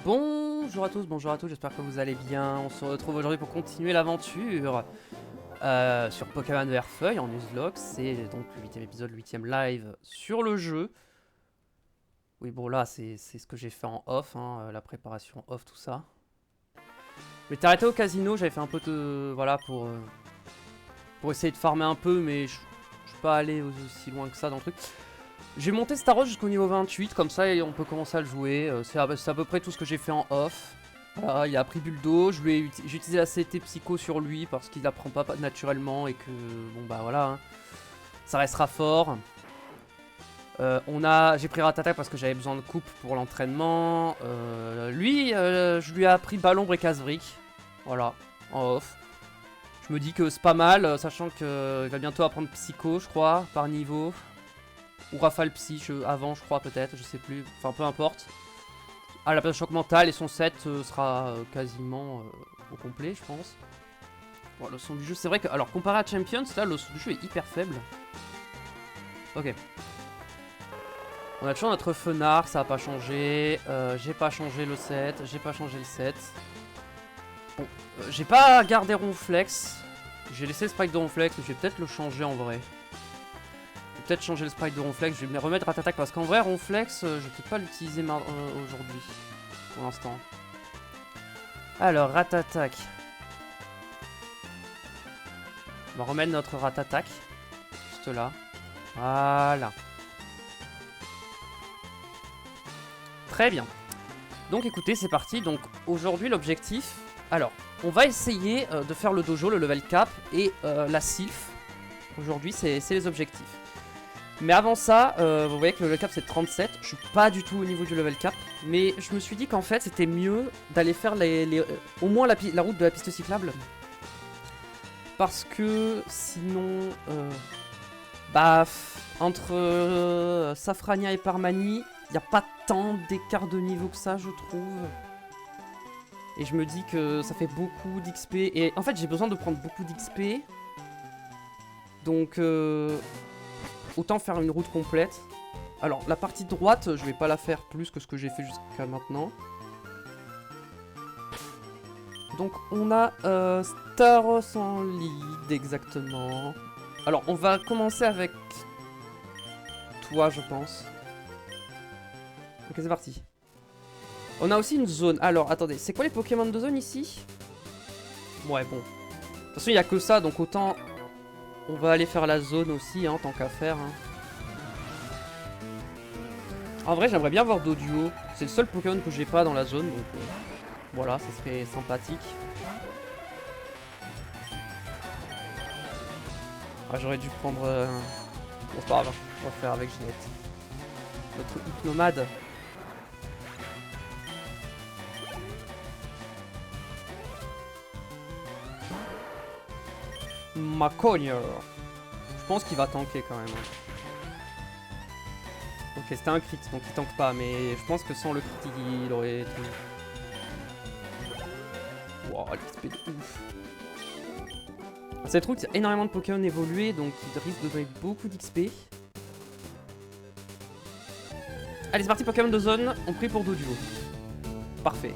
Bonjour à tous, j'espère que vous allez bien. On se retrouve aujourd'hui pour continuer l'aventure sur Pokémon Verfeuille en Nuzlocke. C'est donc le 8ème épisode, le 8ème live sur le jeu. Oui, bon, là, c'est ce que j'ai fait en off, hein, la préparation off, tout ça. Mais t'es arrêté au casino, j'avais fait un peu de. Voilà, pour essayer de farmer un peu, mais je suis pas allé aussi loin que ça dans le truc. J'ai monté Staros jusqu'au niveau 28, comme ça et on peut commencer à le jouer. C'est à peu près tout ce que j'ai fait en off. Voilà, il a pris Buldo, j'ai utilisé la CT Psycho sur lui parce qu'il apprend pas naturellement et que, bon bah voilà, hein, ça restera fort. J'ai pris Ratata parce que j'avais besoin de coupe pour l'entraînement. Je lui ai appris Ballon Brick. Voilà, en off. Je me dis que c'est pas mal, sachant qu'il va bientôt apprendre Psycho, je crois, par niveau. Ou Rafale Psy avant, je crois, peut-être, je sais plus. Enfin, peu importe. Ah, la place de choc mental et son set sera quasiment au complet, je pense. Bon, le son du jeu, c'est vrai que. Alors, comparé à Champions, là, le son du jeu est hyper faible. Ok. On a toujours notre Fenard, ça a pas changé. J'ai pas changé le set, j'ai pas changé le set. Bon, j'ai pas gardé Ronflex. J'ai laissé le sprite de Ronflex, mais je vais peut-être le changer en vrai. Peut-être changer le sprite de Ronflex, je vais me remettre Ratatac parce qu'en vrai Ronflex, je vais peut-être pas l'utiliser aujourd'hui, pour l'instant. Alors, Ratatac. On va remettre notre Ratatac, juste là. Voilà. Très bien. Donc écoutez, c'est parti. Donc aujourd'hui l'objectif... Alors, on va essayer de faire le dojo, le level cap et la sylph. Aujourd'hui, c'est les objectifs. Mais avant ça, vous voyez que le level cap c'est 37, je suis pas du tout au niveau du level cap, mais je me suis dit qu'en fait c'était mieux d'aller faire au moins la route de la piste cyclable. Parce que sinon, entre Safrania et Parmanie, il n'y a pas tant d'écart de niveau que ça je trouve. Et je me dis que ça fait beaucoup d'XP, et en fait j'ai besoin de prendre beaucoup d'XP. Donc... autant faire une route complète. Alors, la partie droite, je vais pas la faire plus que ce que j'ai fait jusqu'à maintenant. Donc, on a Staros en lead, exactement. Alors, on va commencer avec toi, je pense. Ok, c'est parti. On a aussi une zone. Alors, attendez, c'est quoi les Pokémon de zone ici? Ouais, bon. De toute façon, il n'y a que ça, donc autant... On va aller faire la zone aussi, hein, tant qu'à faire. Hein. En vrai, j'aimerais bien voir Doduo. C'est le seul Pokémon que j'ai pas dans la zone, donc voilà, ça serait sympathique. Ah, j'aurais dû prendre... Bon, c'est pas grave, on va faire avec Ginette. Notre hypnomade. Macogner. Je pense qu'il va tanker quand même. Ok, c'était un crit, donc il tank pas, mais je pense que sans le crit, il aurait été... Wow, l'XP de ouf. Cette route, il y a énormément de Pokémon évolués, donc il risque de donner beaucoup d'XP. Allez, c'est parti, Pokémon de zone, on prie pour Doduo. Parfait.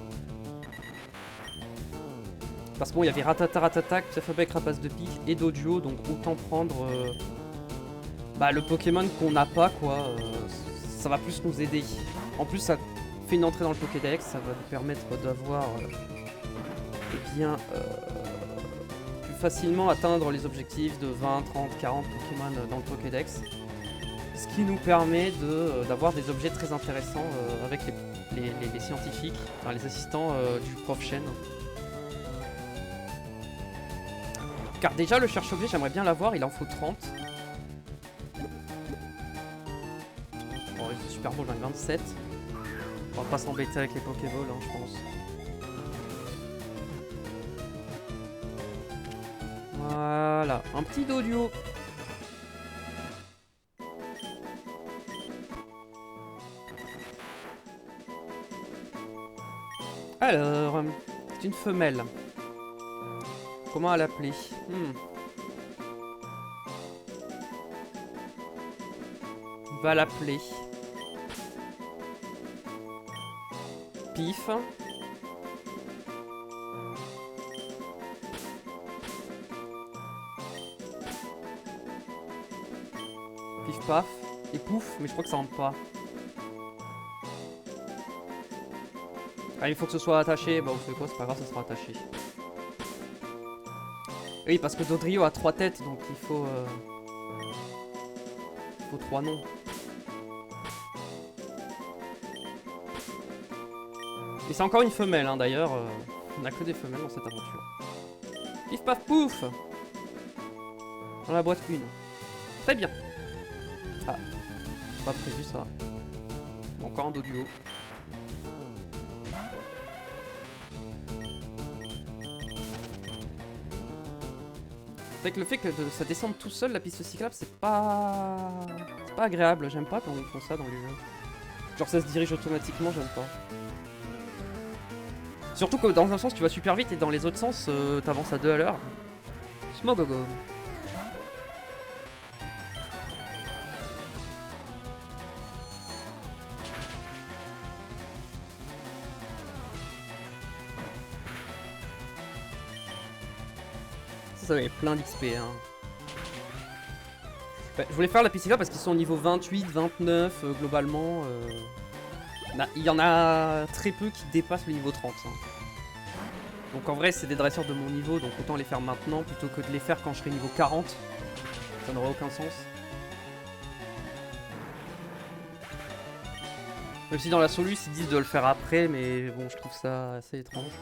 Parce que bon, il y avait Ratata, Psafabec, Rapace de Pique et Doduo, donc autant prendre le Pokémon qu'on n'a pas, quoi. Ça va plus nous aider. En plus, ça fait une entrée dans le Pokédex, ça va nous permettre d'avoir plus facilement atteindre les objectifs de 20, 30, 40 Pokémon dans le Pokédex. Ce qui nous permet d'avoir des objets très intéressants avec les scientifiques, enfin les assistants du prof Chen. Car déjà le cherche-objet, j'aimerais bien l'avoir, il en faut 30. Bon, c'est Super Ball, j'en ai 27. On va pas s'embêter avec les Pokéballs, hein, je pense. Voilà, un petit Doduo. Alors, c'est une femelle. Comment l'appeler? On va l'appeler pif. Pif paf. Et pouf, mais je crois que ça rentre pas. Ah, il faut que ce soit attaché. Bah, vous savez quoi, c'est pas grave, ça sera attaché. Oui, parce que Dodrio a 3 têtes, donc il faut 3 noms. Et c'est encore une femelle, hein, d'ailleurs. On a que des femelles dans cette aventure. Pif paf pouf. Dans la boîte 1. Très bien. Ah, pas prévu ça. Encore un Doduo. C'est que le fait que ça descende tout seul, la piste cyclable, c'est pas agréable. J'aime pas quand ils font ça dans les jeux. Genre ça se dirige automatiquement, j'aime pas. Surtout que dans un sens tu vas super vite et dans les autres sens t'avances à 2 à l'heure. Smogogo. Ça avait plein d'XP hein. Ouais, je voulais faire la piste parce qu'ils sont au niveau 28, 29 globalement. Il y en a très peu qui dépassent le niveau 30. Hein. Donc en vrai c'est des dresseurs de mon niveau, donc autant les faire maintenant plutôt que de les faire quand je serai niveau 40. Ça n'aurait aucun sens. Même si dans la soluce ils disent de le faire après, mais bon je trouve ça assez étrange.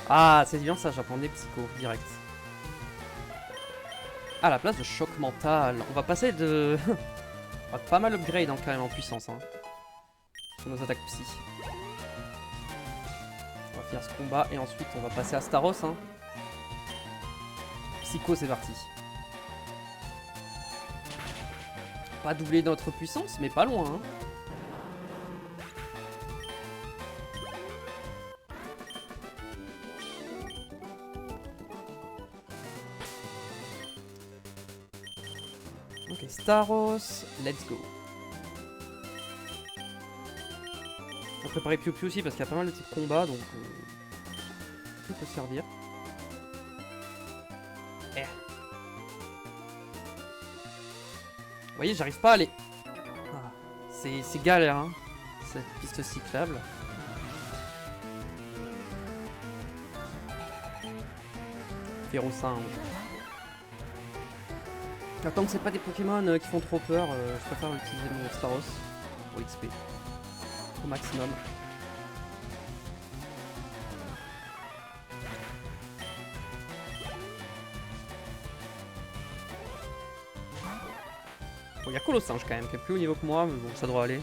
Ah c'est bien ça, j'apprenais psycho direct. À la place de choc mental, on va passer de... on va pas mal upgrade hein, quand même en puissance hein. Sur nos attaques psy. On va finir ce combat et ensuite on va passer à Staros hein. Psycho c'est parti. Pas doubler notre puissance mais pas loin hein. Ok, Staros, let's go. On va préparer Piu Piu aussi parce qu'il y a pas mal de petits combats donc tout peut servir. Eh. Vous voyez, j'arrive pas à aller. Ah, c'est galère hein, cette piste cyclable. Férocinge. Tant que c'est pas des Pokémon qui font trop peur, je préfère utiliser mon Staros pour l'XP au maximum. Bon, il y a Colossinge quand même qui est plus haut niveau que moi, mais bon, ça devrait aller.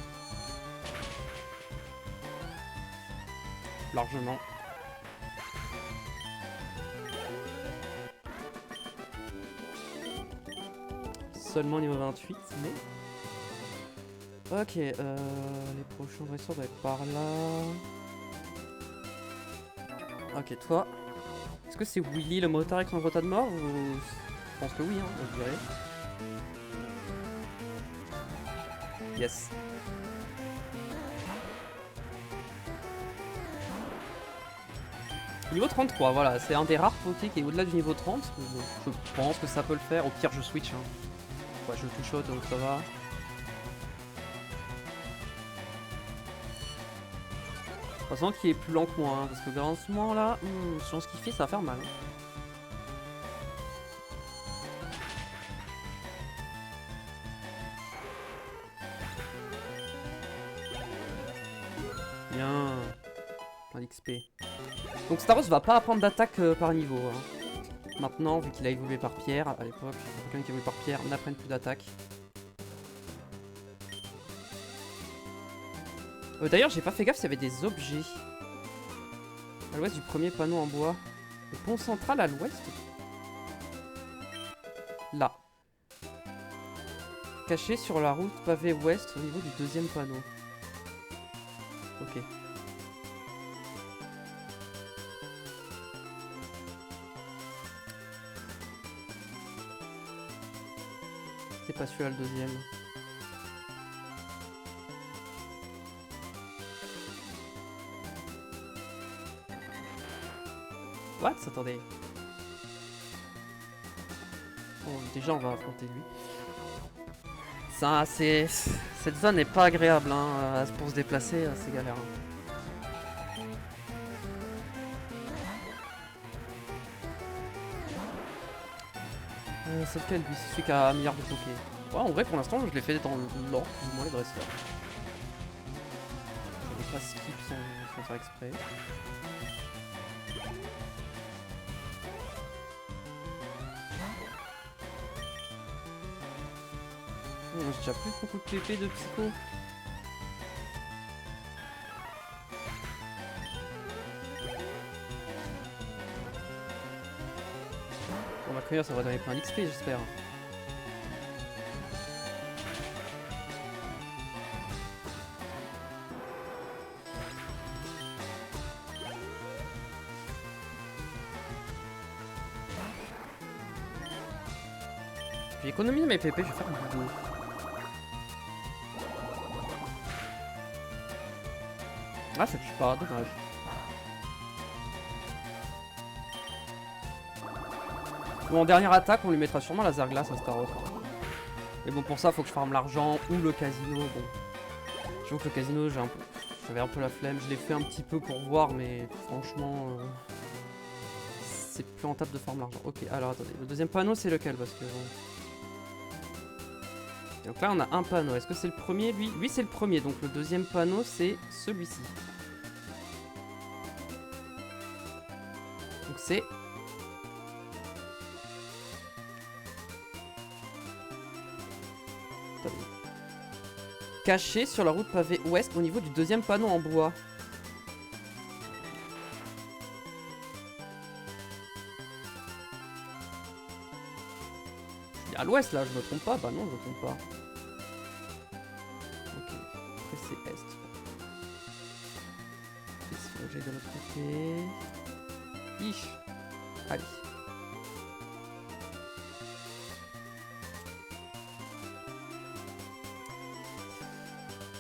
Largement. Seulement niveau 28, mais... Ok, les prochains dresseurs doivent être par là... Ok, toi... Est-ce que c'est Willy le motard avec son gros tas de mort ou... Je pense que oui, hein, je dirais. Yes. Niveau 33, voilà, c'est un des rares Poké qui est au-delà du niveau 30. Je pense que ça peut le faire, au pire je switch. Hein. Ouais, je touche haute donc ça va. De toute façon qu'il est plus lent que moi, hein, parce que dans ce moment là, selon ce qu'il fait, ça va faire mal. Hein. Bien. Plein d'XP. Donc Staros va pas apprendre d'attaque par niveau. Hein. Maintenant, vu qu'il a évolué par pierre, à l'époque, quelqu'un qui évolue par pierre n'apprenne plus d'attaque. D'ailleurs, j'ai pas fait gaffe s'il y avait des objets. À l'ouest du premier panneau en bois. Le pont central à l'ouest. Là. Caché sur la route pavée ouest au niveau du deuxième panneau. Ok. C'est pas celui-là le deuxième. Max, attendez. Bon, déjà, on va affronter lui. Ça, c'est... Cette zone n'est pas agréable, hein. Pour se déplacer, c'est galère. Hein. C'est lequel, lui? C'est celui qui a un milliard de Poké. Ouais, en vrai, pour l'instant, je l'ai fait dans l'ordre, plus ou moins les dresseurs. Je vais pas skip sans faire exprès. J'ai déjà plus beaucoup de PP de psycho. Bon, ma cueilleur, ça va donner plein d'XP, j'espère. J'ai économisé mes PP, je vais faire du dos. Ah, ça tue pas, dommage. Bon, en dernière attaque, on lui mettra sûrement laser glace à Staros. Mais bon, pour ça, faut que je farme l'argent ou le casino. Bon, j'avoue que le casino, j'avais un peu la flemme. Je l'ai fait un petit peu pour voir, mais franchement, c'est plus rentable de farmer l'argent. Ok, alors attendez, le deuxième panneau, c'est lequel? Parce que donc là, on a un panneau. Est-ce que c'est le premier, lui? Lui, c'est le premier. Donc le deuxième panneau, c'est celui-ci. Donc c'est... Caché sur la route pavée ouest au niveau du deuxième panneau en bois. Il est à l'ouest là, je me trompe pas? Bah non, je me trompe pas. Ok, après c'est est. Qu'est-ce que j'ai de l'autre côté? Ich. Allez.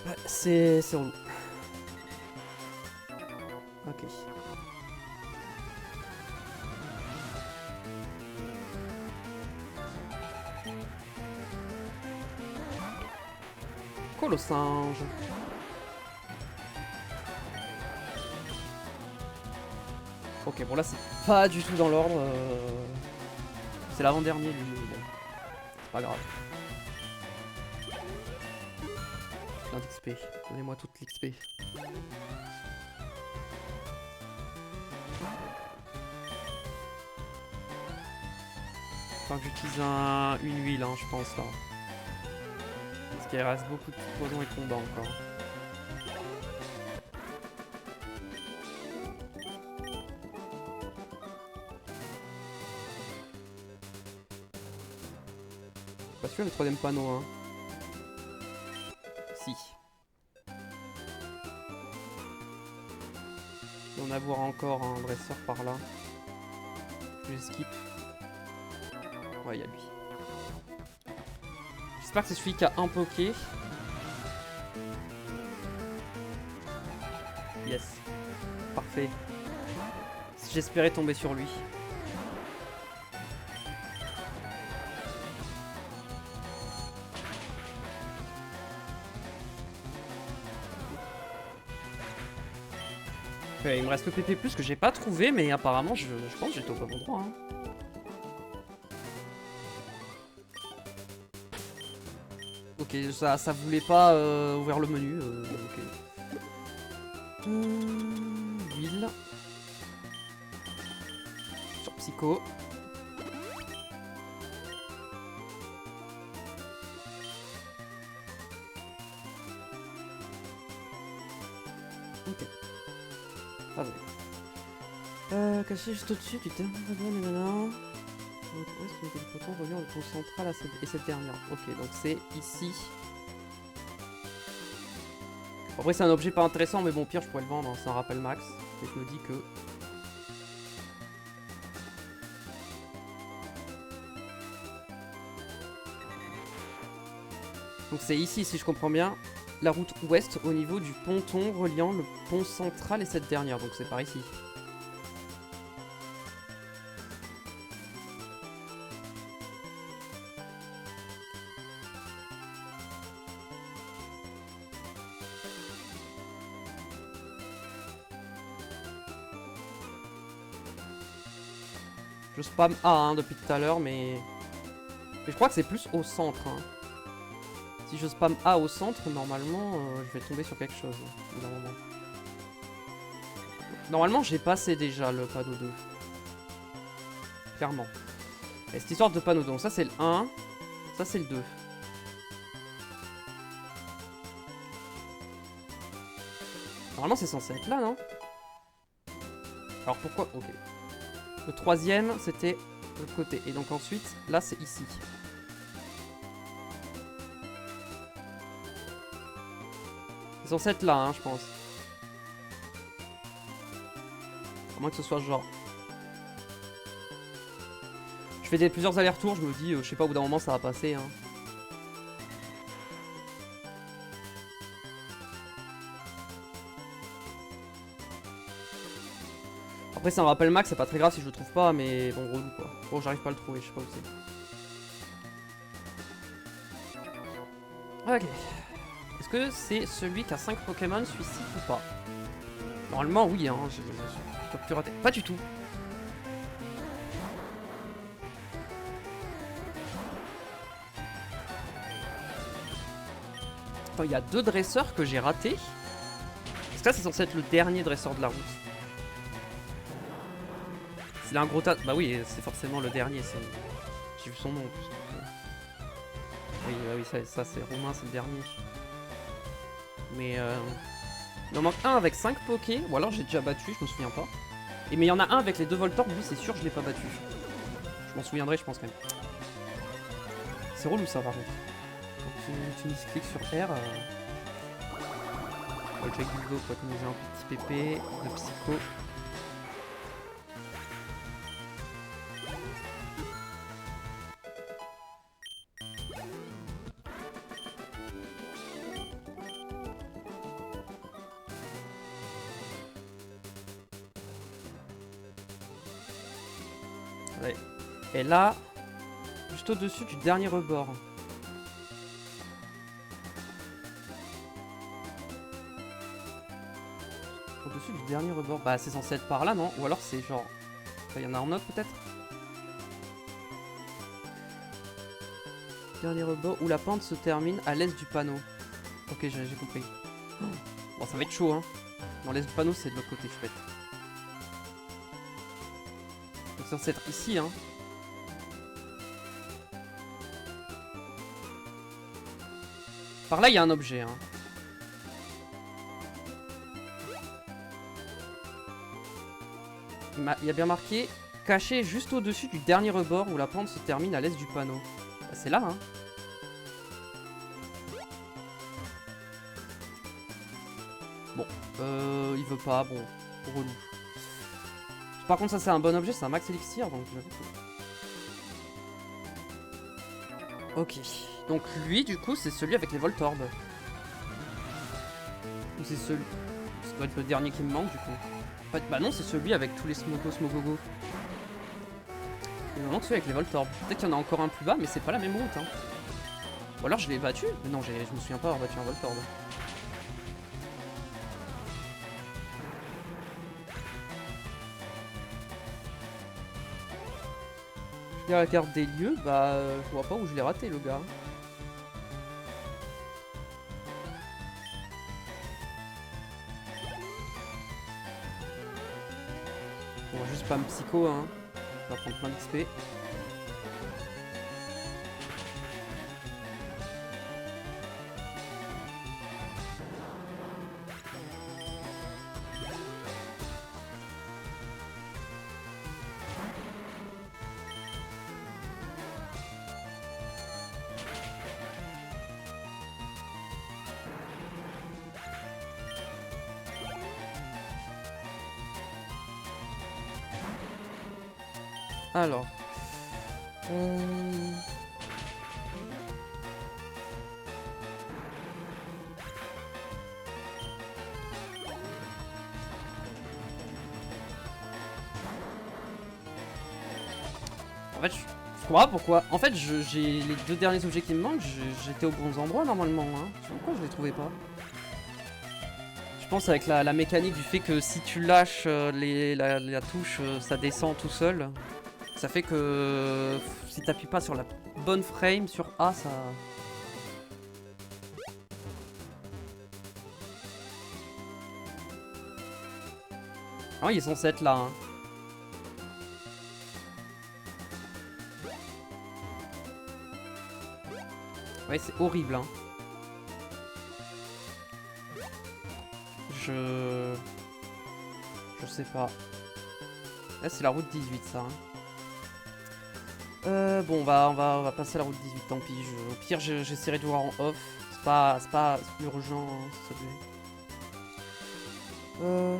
Ouais, c'est relou. Ok. Colossinge. Ok, bon là c'est pas du tout dans l'ordre. C'est l'avant-dernier lui. Bon. C'est pas grave. Plein d'XP. Donnez-moi toute l'XP. Faut que j'utilise une huile, hein, je pense là. Parce qu'il reste beaucoup de poisons et combats encore. Pas sûr le troisième panneau, hein. Si. Il va en avoir encore un dresseur par là. Je vais skip. Ouais, il y a lui. J'espère que c'est celui qui a un poké. Yes. Parfait. J'espérais tomber sur lui. Il me reste le PP+, que j'ai pas trouvé, mais apparemment, je pense que j'étais au bon endroit. Hein. Ok, ça voulait pas ouvrir le menu. Ok. Huile. Sur Psycho. Ok. Ah bon. Caché juste au-dessus du terme. Où est-ce que le poton reliant le pont central et cette dernière? Ok, donc c'est ici. Après, c'est un objet pas intéressant, mais bon, au pire, je pourrais le vendre. Hein, c'est un rappel max. Et je me dis que. Donc, c'est ici, si je comprends bien, la route ouest au niveau du ponton reliant le pont central et cette dernière. Donc, c'est par ici. Je spam A hein, depuis tout à l'heure, mais je crois que c'est plus au centre. Hein. Si je spam A au centre, normalement, je vais tomber sur quelque chose. Normalement, j'ai passé déjà le panneau 2. Clairement. Et cette histoire de panneau, donc ça c'est le 1, ça c'est le 2. Normalement, c'est censé être là, non? Alors pourquoi? Ok. Le troisième, c'était de l'autre côté. Et donc ensuite, là, c'est ici. C'est censé être là, hein, je pense. À moins que ce soit genre... Je fais plusieurs allers-retours, je me dis, je sais pas, au bout d'un moment, ça va passer, hein. Après, ça me rappelle Max, c'est pas très grave si je le trouve pas, mais bon, relou quoi. Bon, j'arrive pas à le trouver, je sais pas où c'est. Ok. Est-ce que c'est celui qui a 5 Pokémon, celui-ci ou pas? Normalement, oui, hein. Je peux plus rater. Pas du tout. Attends, il y a 2 dresseurs que j'ai ratés. Parce que là, c'est censé être le dernier dresseur de la route. S'il a un gros tas... Bah oui, c'est forcément le dernier. J'ai vu son nom en plus. Oui, bah oui, ça c'est Romain, c'est le dernier. Mais il en manque un avec 5 Poké, ou alors j'ai déjà battu, je me souviens pas. Et mais il y en a un avec les 2 Voltorb, lui c'est sûr je l'ai pas battu. Je m'en souviendrai, je pense quand même. C'est relou ça par contre. Quand tu cliques sur R. On va check Bulldog pour économiser un petit PP de psycho. Ouais. Et là, juste au-dessus du dernier rebord. Au-dessus du dernier rebord. Bah c'est censé être par là, non? Ou alors c'est genre... Il y en a un autre peut-être? Dernier rebord où la pente se termine à l'est du panneau. Ok, j'ai compris. Oh. Bon, ça va être chaud, hein. Non, l'est du panneau, c'est de l'autre côté, je pète. Donc c'est censé être ici, hein. Par là, il y a un objet, hein. Il y a bien marqué caché juste au-dessus du dernier rebord où la pente se termine à l'est du panneau. Bah, c'est là, hein. Bon, il veut pas, bon, relou. Par contre, ça c'est un bon objet, c'est un max élixir, donc j'avoue que... Ok, donc lui, du coup, c'est celui avec les Voltorb. Ou c'est celui... Ça doit être le dernier qui me manque, du coup. En fait, bah non, c'est celui avec tous les Smogogo. Il me manque celui avec les Voltorb. Peut-être qu'il y en a encore un plus bas, mais c'est pas la même route, hein. Ou alors je l'ai battu. Mais non, je me souviens pas avoir battu un Voltorb. Je regarde la carte des lieux, bah je vois pas où je l'ai raté le gars. On va juste spam psycho, hein. On va prendre plein d'XP. Alors. En fait, je comprends pas pourquoi. En fait, j'ai les 2 derniers objets qui me manquent, j'étais aux bons endroits normalement. Hein. Je sais pas pourquoi je les trouvais pas. Je pense avec la mécanique du fait que si tu lâches la touche, ça descend tout seul. ça fait que si t'appuies pas sur la bonne frame, sur A, ça... Ah, ils sont 7 là. Hein. Ouais, c'est horrible. Hein. Je sais pas. Là, c'est la route 18, ça. Hein. Bon, on va passer à la route 18, tant pis. Au pire, j'essaierai de voir en off. C'est pas urgent, hein, ça devait.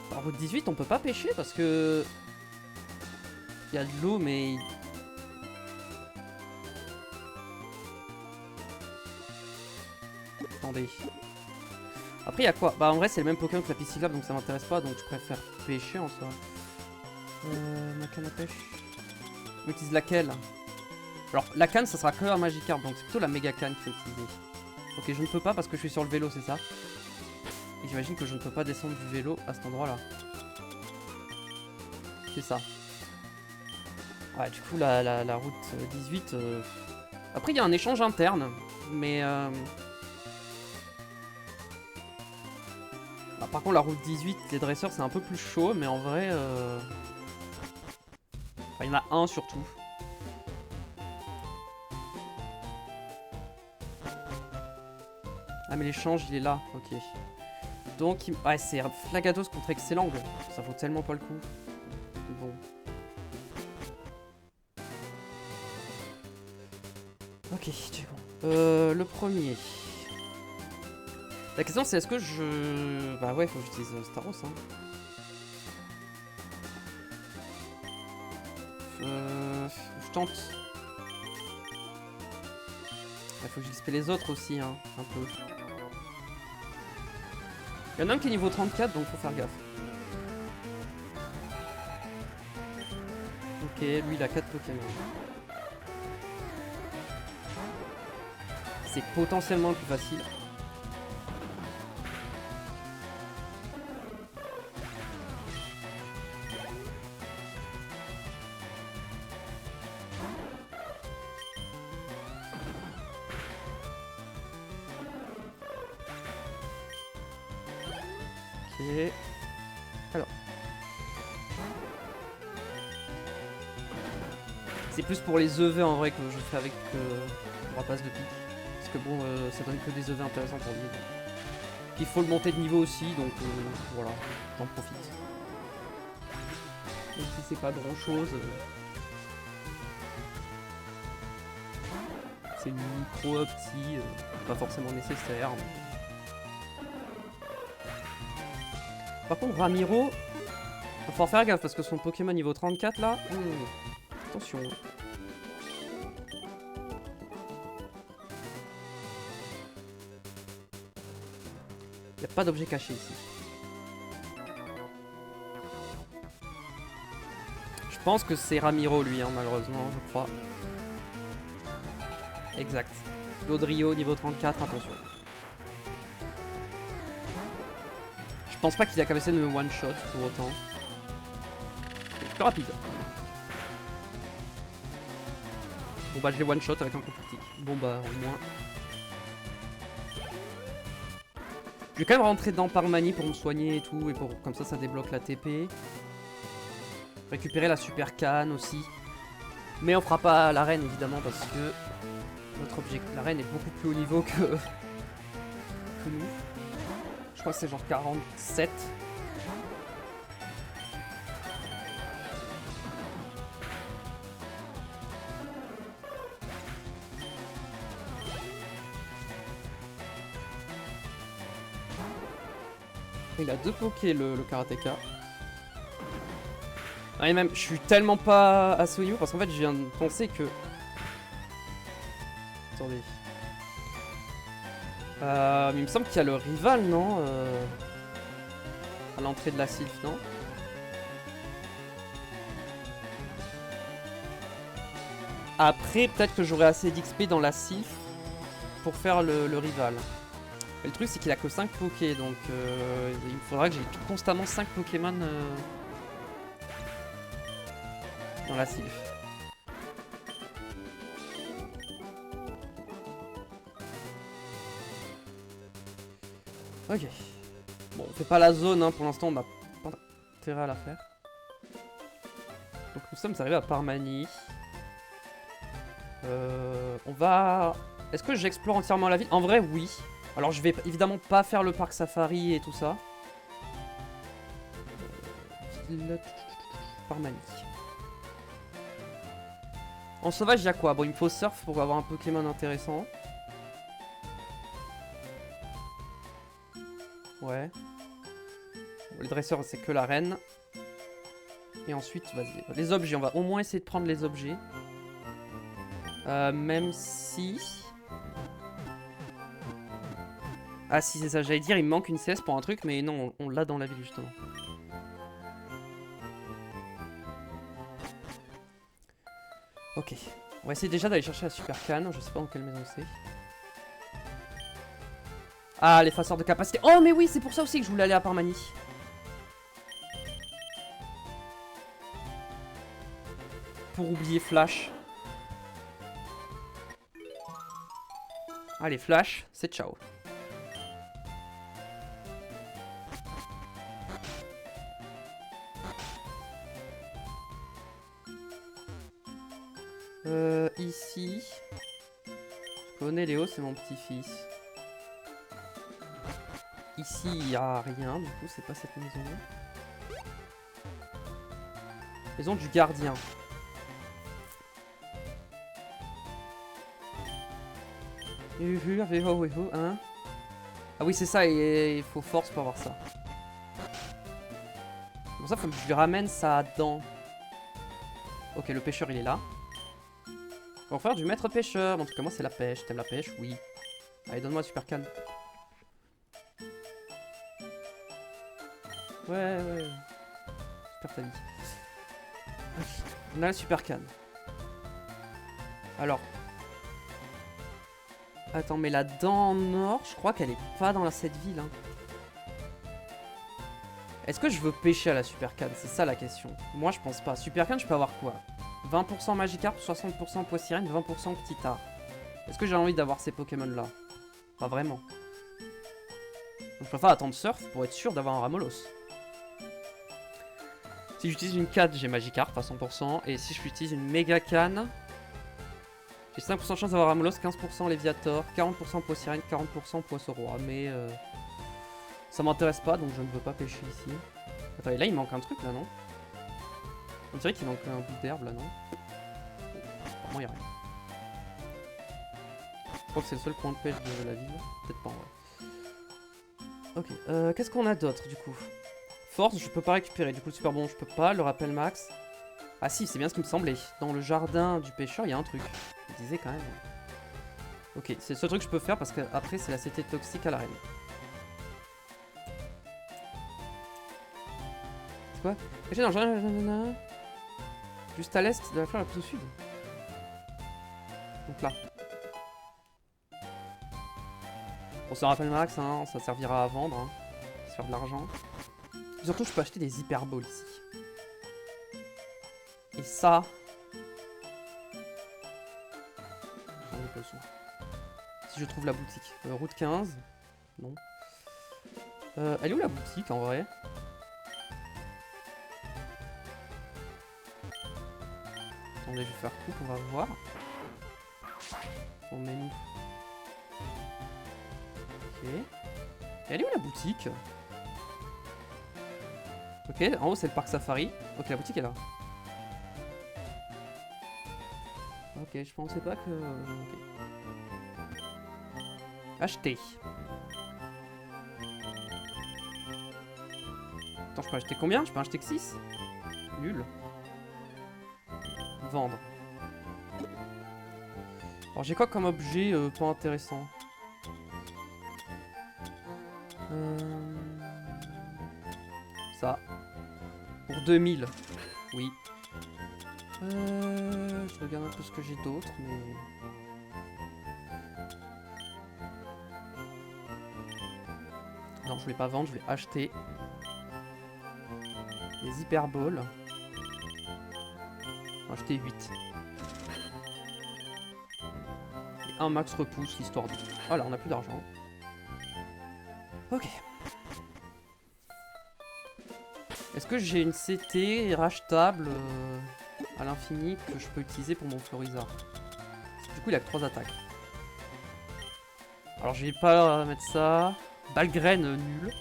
La route 18, on peut pas pêcher parce que... Il y a de l'eau, mais... Attendez. Après, il y a quoi? Bah, en vrai, c'est le même Pokémon que la piscine, donc ça m'intéresse pas, donc je préfère pêcher en soi. Ma canne à pêche. On utilise laquelle? Alors, la canne, ça sera que un Magikarp, donc c'est plutôt la méga canne qu'il faut utiliser. Ok, je ne peux pas parce que je suis sur le vélo, c'est ça? Et j'imagine que je ne peux pas descendre du vélo à cet endroit-là. C'est ça. Ouais, du coup, la route 18... Après, il y a un échange interne, mais... Bah, par contre, la route 18, les dresseurs, c'est un peu plus chaud, mais en vrai... Enfin, il y en a un surtout. Ah, mais l'échange, il est là, ok. Donc, ouais, c'est Flagados contre Excellang. Ça vaut tellement pas le coup. Bon. Ok, c'est bon. Le premier. La question, c'est est-ce que je... Bah ouais, faut que j'utilise Staros, hein. Je tente. Il faut que j'XP les autres aussi, hein, un peu. Il y en a un qui est niveau 34, donc faut faire gaffe. Ok, lui il a 4 Pokémon. C'est potentiellement le plus facile. Ok. Alors. C'est plus pour les EV en vrai que je fais avec le rapace de pique. Parce que bon, ça donne que des EV intéressants pour lui. Il faut le monter de niveau aussi, donc voilà, j'en profite. Même si c'est pas grand chose. C'est une micro-opti, pas forcément nécessaire. Mais... Par contre, Ramiro, il faut en faire gaffe parce que son Pokémon niveau 34 là, attention. Il n'y a pas d'objet caché ici. Je pense que c'est Ramiro lui, hein, malheureusement, je crois. Exact. Lodrio niveau 34, attention. Je pense pas qu'il a capacité de me one-shot pour autant. C'est plus rapide. Bon bah je l'ai one-shot avec un coup critique. Bon bah au moins. Je vais quand même rentrer dedans par manie pour me soigner et tout. Et pour comme ça débloque la TP. Récupérer la super canne aussi. Mais on fera pas l'arène évidemment parce que notre objectif, l'arène est beaucoup plus haut niveau que nous. Je crois que c'est genre 47. Il a 2 Poké le karatéka. Ah, et même, je suis tellement pas assez haut niveau parce qu'en fait, je viens de penser que... Attendez. Mais il me semble qu'il y a le rival, non à l'entrée de la Sylph, non? Après, peut-être que j'aurai assez d'XP dans la Sylph pour faire le rival. Et le truc, c'est qu'il a que 5 Poké, donc il me faudra que j'ai constamment 5 Pokémon dans la sylph. Ok. Bon, on fait pas la zone, hein, pour l'instant, on a pas intérêt à la faire. Donc nous sommes arrivés à Parmanie. On va... Est-ce que j'explore entièrement la ville? En vrai, oui. Alors je vais évidemment pas faire le parc safari et tout ça. Parmanie. En sauvage, il y a quoi? Bon, il me faut surf pour avoir un Pokémon intéressant. Ouais. Bon, les dresseurs, c'est que la reine. Et ensuite, vas-y. Les objets, on va au moins essayer de prendre les objets. Même si... Ah si, c'est ça, j'allais dire, il me manque une CS pour un truc, mais non, on l'a dans la ville, justement. Ok. On va essayer déjà d'aller chercher la super canne. Je sais pas dans quelle maison c'est. Ah, l'effaceur de capacité. Oh, mais oui, c'est pour ça aussi que je voulais aller à Parmanie. Pour oublier Flash. Allez, Flash, c'est ciao. Ici. Je connais Léo, c'est mon petit-fils. Ici, il n'y a rien, du coup, c'est pas cette maison-là. Maison du gardien. Hein? Ah oui, c'est ça, il faut force pour avoir ça. Pour ça, il faut que je lui ramène sa dent. Ok, le pêcheur, il est là. On va faire du maître pêcheur. En tout cas, moi, c'est la pêche. T'aimes la pêche? Oui. Allez, donne-moi la super canne. Ouais. Super ta vie. On a la super canne. Alors. Attends, mais la dent en or, je crois qu'elle est pas dans cette ville. Hein. Est-ce que je veux pêcher à la super canne? C'est ça la question. Moi, je pense pas. Super canne, je peux avoir quoi? 20% Magikarp, 60% Poissirène, 20% Petitard. Est-ce que j'ai envie d'avoir ces Pokémon-là? Pas vraiment. Donc, je préfère attendre Surf pour être sûr d'avoir un Ramolos. Si j'utilise une canne, j'ai Magikarp à 100%. Et si j'utilise une méga canne, j'ai 5% de chance d'avoir Ramolos, 15% Léviator, 40% Poissirène, 40% Poisson-Roi. Mais ça m'intéresse pas, donc je ne veux pas pêcher ici. Attends, et là il manque un truc là, non? On dirait qu'il manque un bout d'herbe là, non? Apparemment, il n'y a rien. Je crois que c'est le seul point de pêche de la ville. Peut-être pas, ouais. Ok, qu'est-ce qu'on a d'autre du coup? Force, je peux pas récupérer. Du coup, le super bon, je peux pas. Le rappel max. Ah si, c'est bien ce qui me semblait. Dans le jardin du pêcheur, il y a un truc. Je disais quand même. Ok, c'est le seul truc que je peux faire parce qu'après, c'est la CT toxique à l'arène. C'est quoi? Caché dans le jardin. Juste à l'est de la fleur la plus au sud. Donc là. Bon, c'est un rappel max, hein, ça servira à vendre, hein, se faire de l'argent. Surtout, je peux acheter des hyperballs ici. Et ça... J'en ai pas le sou. Si je trouve la boutique. Route 15. Non. Elle est où la boutique en vrai? Attendez, je vais faire coupe, on va voir. On met nous. Ok. Et elle est où la boutique? Ok, en haut c'est le parc safari. Ok, la boutique est là. Ok, je pensais pas que... Ok. Acheter. Attends, je peux acheter combien? Je peux acheter que 6? Nul. Vendre. Alors j'ai quoi comme objet pas intéressant? Ça. Pour 2000. Oui. Je regarde un peu ce que j'ai d'autre, mais... Non, je voulais pas vendre, je voulais acheter. Des hyperballs. On va acheter 8. Et un max repousse, histoire de... Voilà, on a plus d'argent. Ok. Est-ce que j'ai une CT rachetable à l'infini que je peux utiliser pour mon Florizard? Du coup, il a que 3 attaques. Alors, je vais pas mettre ça. Balgraine, nul.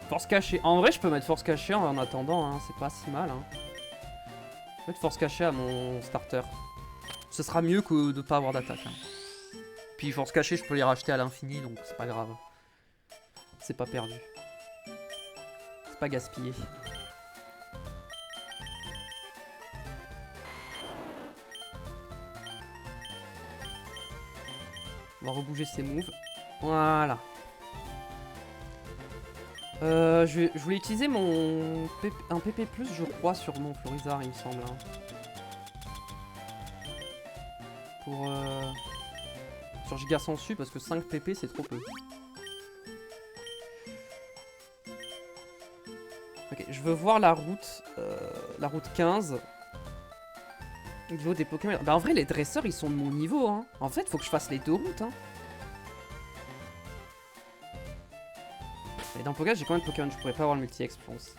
Force cachée. En vrai, je peux mettre force cachée en attendant, hein. C'est pas si mal. Hein. Je vais mettre force cachée à mon starter. Ce sera mieux que de pas avoir d'attaque. Hein. Puis force cachée, je peux les racheter à l'infini, donc c'est pas grave. C'est pas perdu. C'est pas gaspillé. On va rebouger ses moves. Voilà. Je voulais utiliser un PP+, je crois, sur mon Florizard, il me semble. Hein. Pour... Sur Giga Sensu, parce que 5 PP, c'est trop peu. Ok, je veux voir la route 15. Niveau des Pokémon. Bah en vrai, les dresseurs, ils sont de mon niveau. Hein. En fait, faut que je fasse les 2 routes. Hein. Et dans Pokémon, j'ai combien de Pokémon? Je pourrais pas avoir le multi-exp, je pense.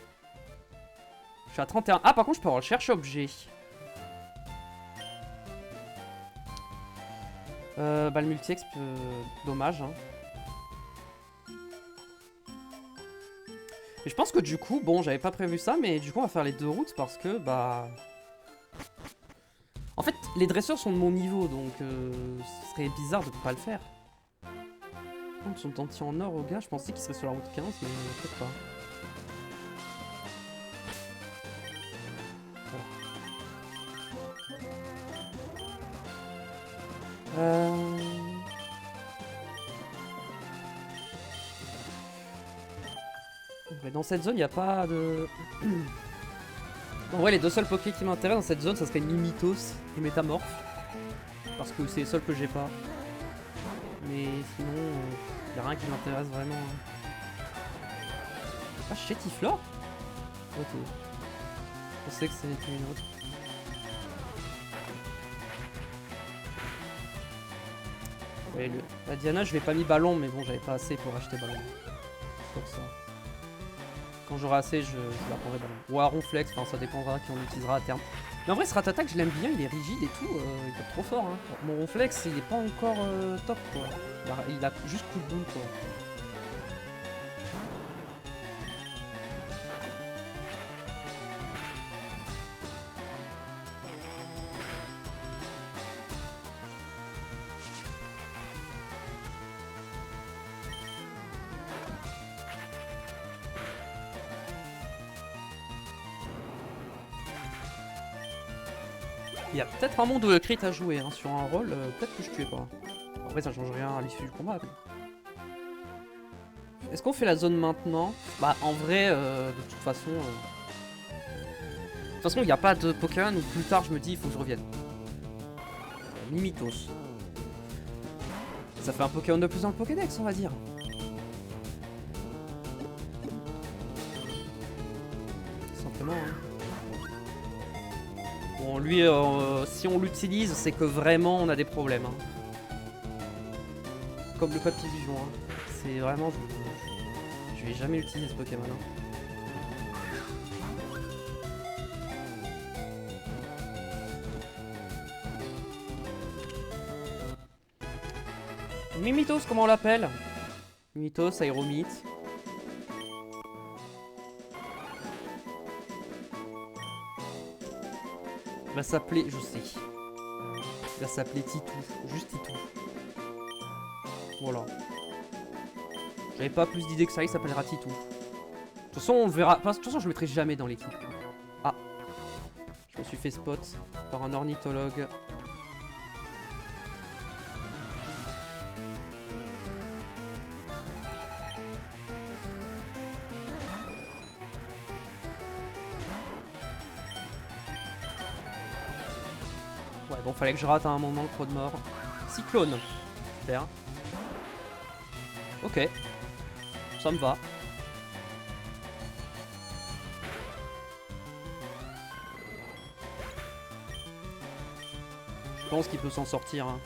Je suis à 31. Ah, par contre, je peux avoir le cherche-objet. Bah, le multi-exp, dommage. Hein. Et je pense que du coup, bon, j'avais pas prévu ça, mais du coup, on va faire les 2 routes parce que, bah... En fait, les dresseurs sont de mon niveau, donc ce serait bizarre de pas le faire. Ils sont dentiers en or au gars, je pensais qu'ils seraient sur la route 15, mais peut-être pas. Mais dans cette zone, il n'y a pas de... En vrai, les 2 seuls Poké qui m'intéressent dans cette zone, ça serait Mimitos et Métamorph. Parce que c'est les seuls que j'ai pas. Mais sinon, il n'y a rien qui m'intéresse vraiment. Hein. Ah, Chétiflore? Ok. Je pensais que c'était une autre. Ouais, la Diana, je l'ai pas mis ballon, mais bon, j'avais pas assez pour acheter ballon. C'est pour ça. Quand j'aurai assez, je la prendrai ballon. Ou à Ronflex, enfin ça dépendra qui on l'utilisera à terme. Mais en vrai, ce Ratata, je l'aime bien, il est rigide et tout, il tape trop fort. Hein. Mon Ronflex, il est pas encore top quoi. Il a juste coup de boule quoi. Il y a peut-être un monde crit à jouer hein, sur un rôle, peut-être que je tuais pas. En vrai ça change rien à l'issue du combat. Mais... Est-ce qu'on fait la zone maintenant? Bah en vrai, de toute façon... De toute façon il n'y a pas de Pokémon où plus tard je me dis il faut que je revienne. Mimitos. Ça fait un Pokémon de plus dans le Pokédex on va dire. Tout simplement hein. Bon, lui, si on l'utilise, c'est que vraiment on a des problèmes. Hein. Comme le code illusion. Hein. C'est vraiment. Je vais jamais utiliser ce Pokémon. Hein. Mimitos, comment on l'appelle? Mimitos, Aéromite. Il va s'appeler, je sais. Il va s'appeler Titou, juste Titou. Voilà. J'avais pas plus d'idées que ça, il s'appellera Titou. De toute façon, on verra. Enfin, de toute façon, je le mettrai jamais dans l'équipe. Ah. Je me suis fait spot par un ornithologue. Ouais, bon, fallait que je rate à un moment le trop de mort. Cyclone. Super. Ok. Ça me va. pense qu'il peut s'en sortir. Hein.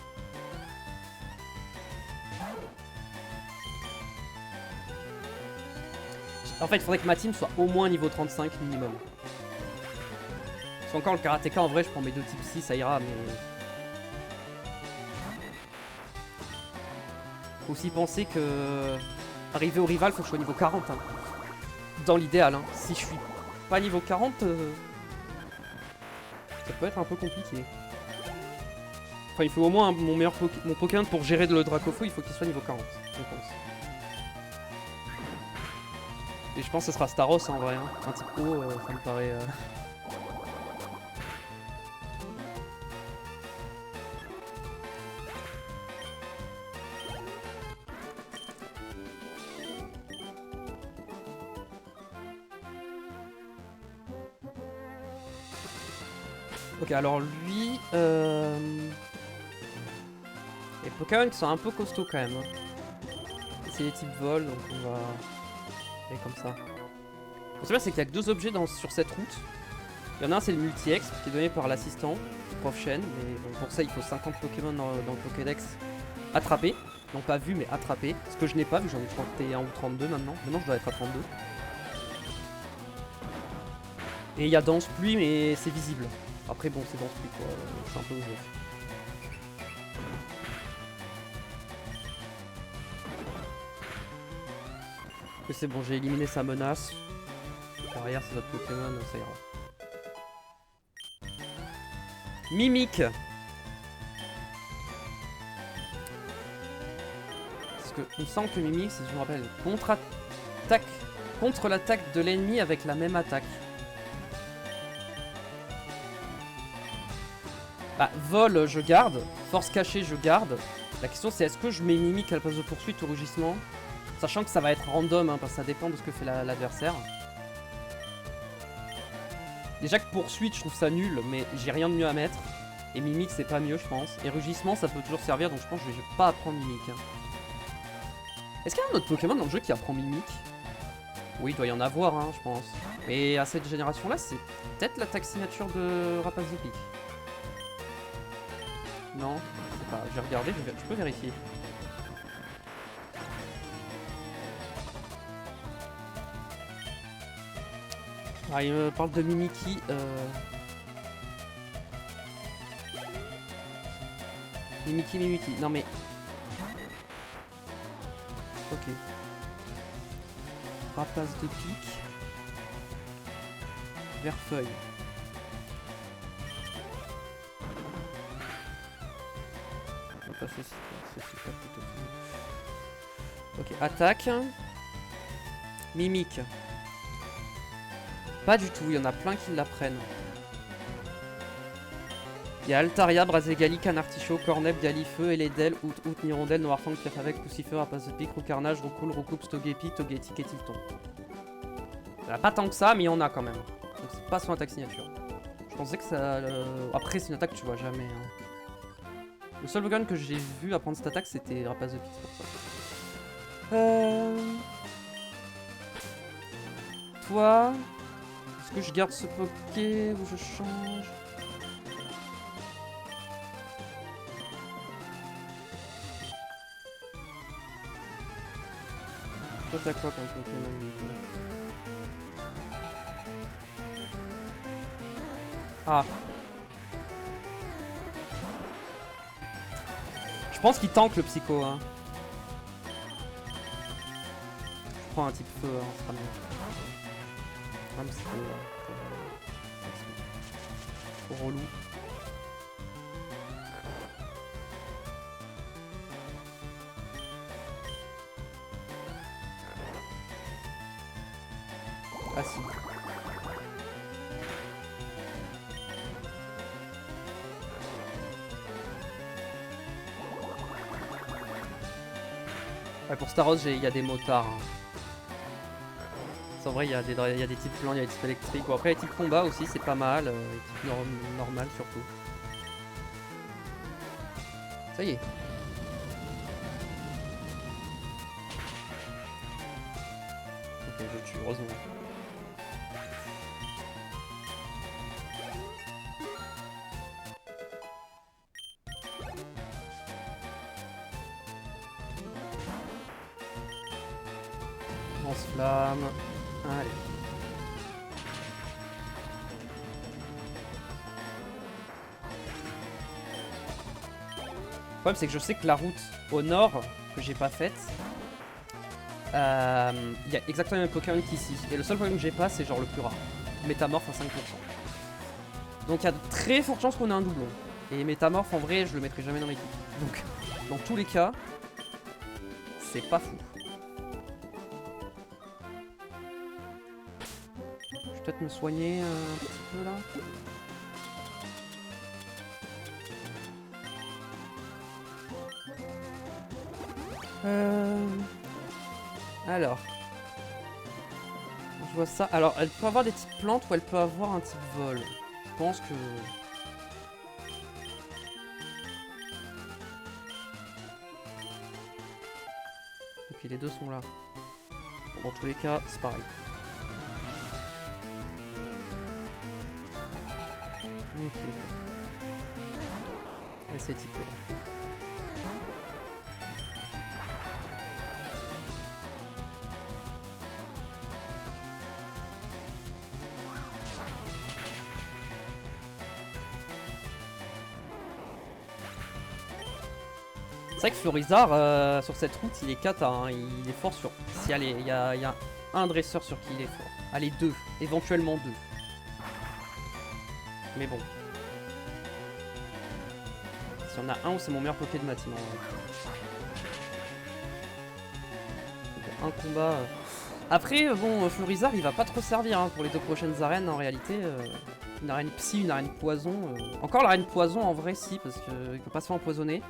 En fait, il faudrait que ma team soit au moins niveau 35 minimum. Parce qu'encore le karatéka, en vrai, je prends mes 2 types 6, ça ira, mais... Faut aussi penser que... Arriver au rival, faut que je sois niveau 40. Hein. Dans l'idéal, hein. Si je suis pas niveau 40, ça peut être un peu compliqué. Enfin, il faut au moins mon Pokémon pour gérer le Dracofeu, il faut qu'il soit niveau 40, je pense. Et je pense que ce sera Staros en vrai. Hein. Un type haut, ça me paraît... Ok, alors lui... Les Pokémon qui sont un peu costauds quand même. Hein. C'est les types vol, donc on va... aller comme ça. Ce qui est bien, c'est qu'il y a que 2 objets sur cette route. Il y en a un, c'est le multi-exp qui est donné par l'assistant, le prof Shen. Mais bon, pour ça, il faut 50 Pokémon dans le Pokédex attrapés. Non pas vu, mais attrapés. Ce que je n'ai pas, vu que j'en ai 31 ou 32 maintenant. Maintenant, je dois être à 32. Et il y a Danse Pluie, mais c'est visible. Après, bon, c'est Danse Pluie, quoi. C'est un peu osé. C'est bon, j'ai éliminé sa menace. Derrière, c'est notre Pokémon, ça ira. Mimique. Parce que il me semble que Mimique, si je me rappelle, contre-attaque contre l'attaque de l'ennemi avec la même attaque. Bah, vol, je garde. Force cachée, je garde. La question, c'est est-ce que je mets Mimique à la place de poursuite ou rugissement? Sachant que ça va être random, hein, parce que ça dépend de ce que fait l'adversaire. Déjà que poursuite, je trouve ça nul, mais j'ai rien de mieux à mettre. Et Mimique, c'est pas mieux, je pense. Et rugissement, ça peut toujours servir, donc je pense que je vais pas apprendre Mimique. Hein. Est-ce qu'il y a un autre Pokémon dans le jeu qui apprend Mimique? Oui, il doit y en avoir, hein, je pense. Mais à cette génération-là, c'est peut-être l'attaque signature de Rapace de Pique. Non, je sais pas. Je vais regarder, je peux vérifier. Ah, il me parle de Mimiki. Mimiki. Non mais... Ok. Rapace de pique. Verfeuille. Pas ceci, c'est super plutôt. Ok, attaque. Mimique. Pas du tout, il y en a plein qui l'apprennent. Il y a Altaria, Braségali, Canartichaut, Corneb, Galifeu, Eledel, Out, Nirondelle, Noirfang, Pierre-Avec, Poussifeu, Rapace de Pique, Roucarnage, Roucoule, Roucoupe, Stogepi, Togetic et Tilton. Il n'y en a pas tant que ça, mais il y en a quand même. Donc c'est pas son attaque signature. Je pensais que ça... Après, c'est une attaque que tu vois jamais. Hein. Le seul Pokémon que j'ai vu apprendre cette attaque, c'était Rapace de Pique, pour ça. Toi... Est-ce que je garde ce Poké ou je change? Toi t'as quoi comme Pokémon? Ah. Je pense qu'il tank le Psycho. Hein. Je prends un type feu, hein, ce sera mieux. Un petit peu trop relou. Ah si. Ouais, pour Staros, il y a des motards. Hein. En vrai, il y a des types plans, il y a des types électriques. Bon, après, les types combat aussi, c'est pas mal. Les types normal surtout. Ça y est. Ok, je tue, heureusement. Lance-flamme. Allez. Le problème c'est que je sais que la route au nord, que j'ai pas faite, il y a exactement le même Pokémon qu'ici. Et le seul problème que j'ai pas, c'est genre le plus rare. Métamorphe à 5%. Donc il y a de très fortes chances qu'on ait un doublon. Et Métamorphe en vrai, je le mettrai jamais dans l'équipe. Donc dans tous les cas, c'est pas fou. Je vais peut-être me soigner un petit peu là. Alors. Je vois ça. Alors, elle peut avoir des types plantes ou elle peut avoir un type vol. Je pense que... Ok, les deux sont là. Bon, dans tous les cas, c'est pareil. Ok. Et c'est type là. C'est vrai que Florizard, sur cette route, il est cata, hein. Il est fort sur... Si, allez, il y a un dresseur sur qui il est fort. Allez, deux. Éventuellement deux. Mais bon. S'il y en a un où c'est mon meilleur Poké de matin. Un combat... Après, bon, Florizard, il va pas trop servir hein, pour les deux prochaines arènes, en réalité. Une arène psy, une arène poison. Encore l'arène poison, en vrai, si, parce qu'il peut pas se faire empoisonner.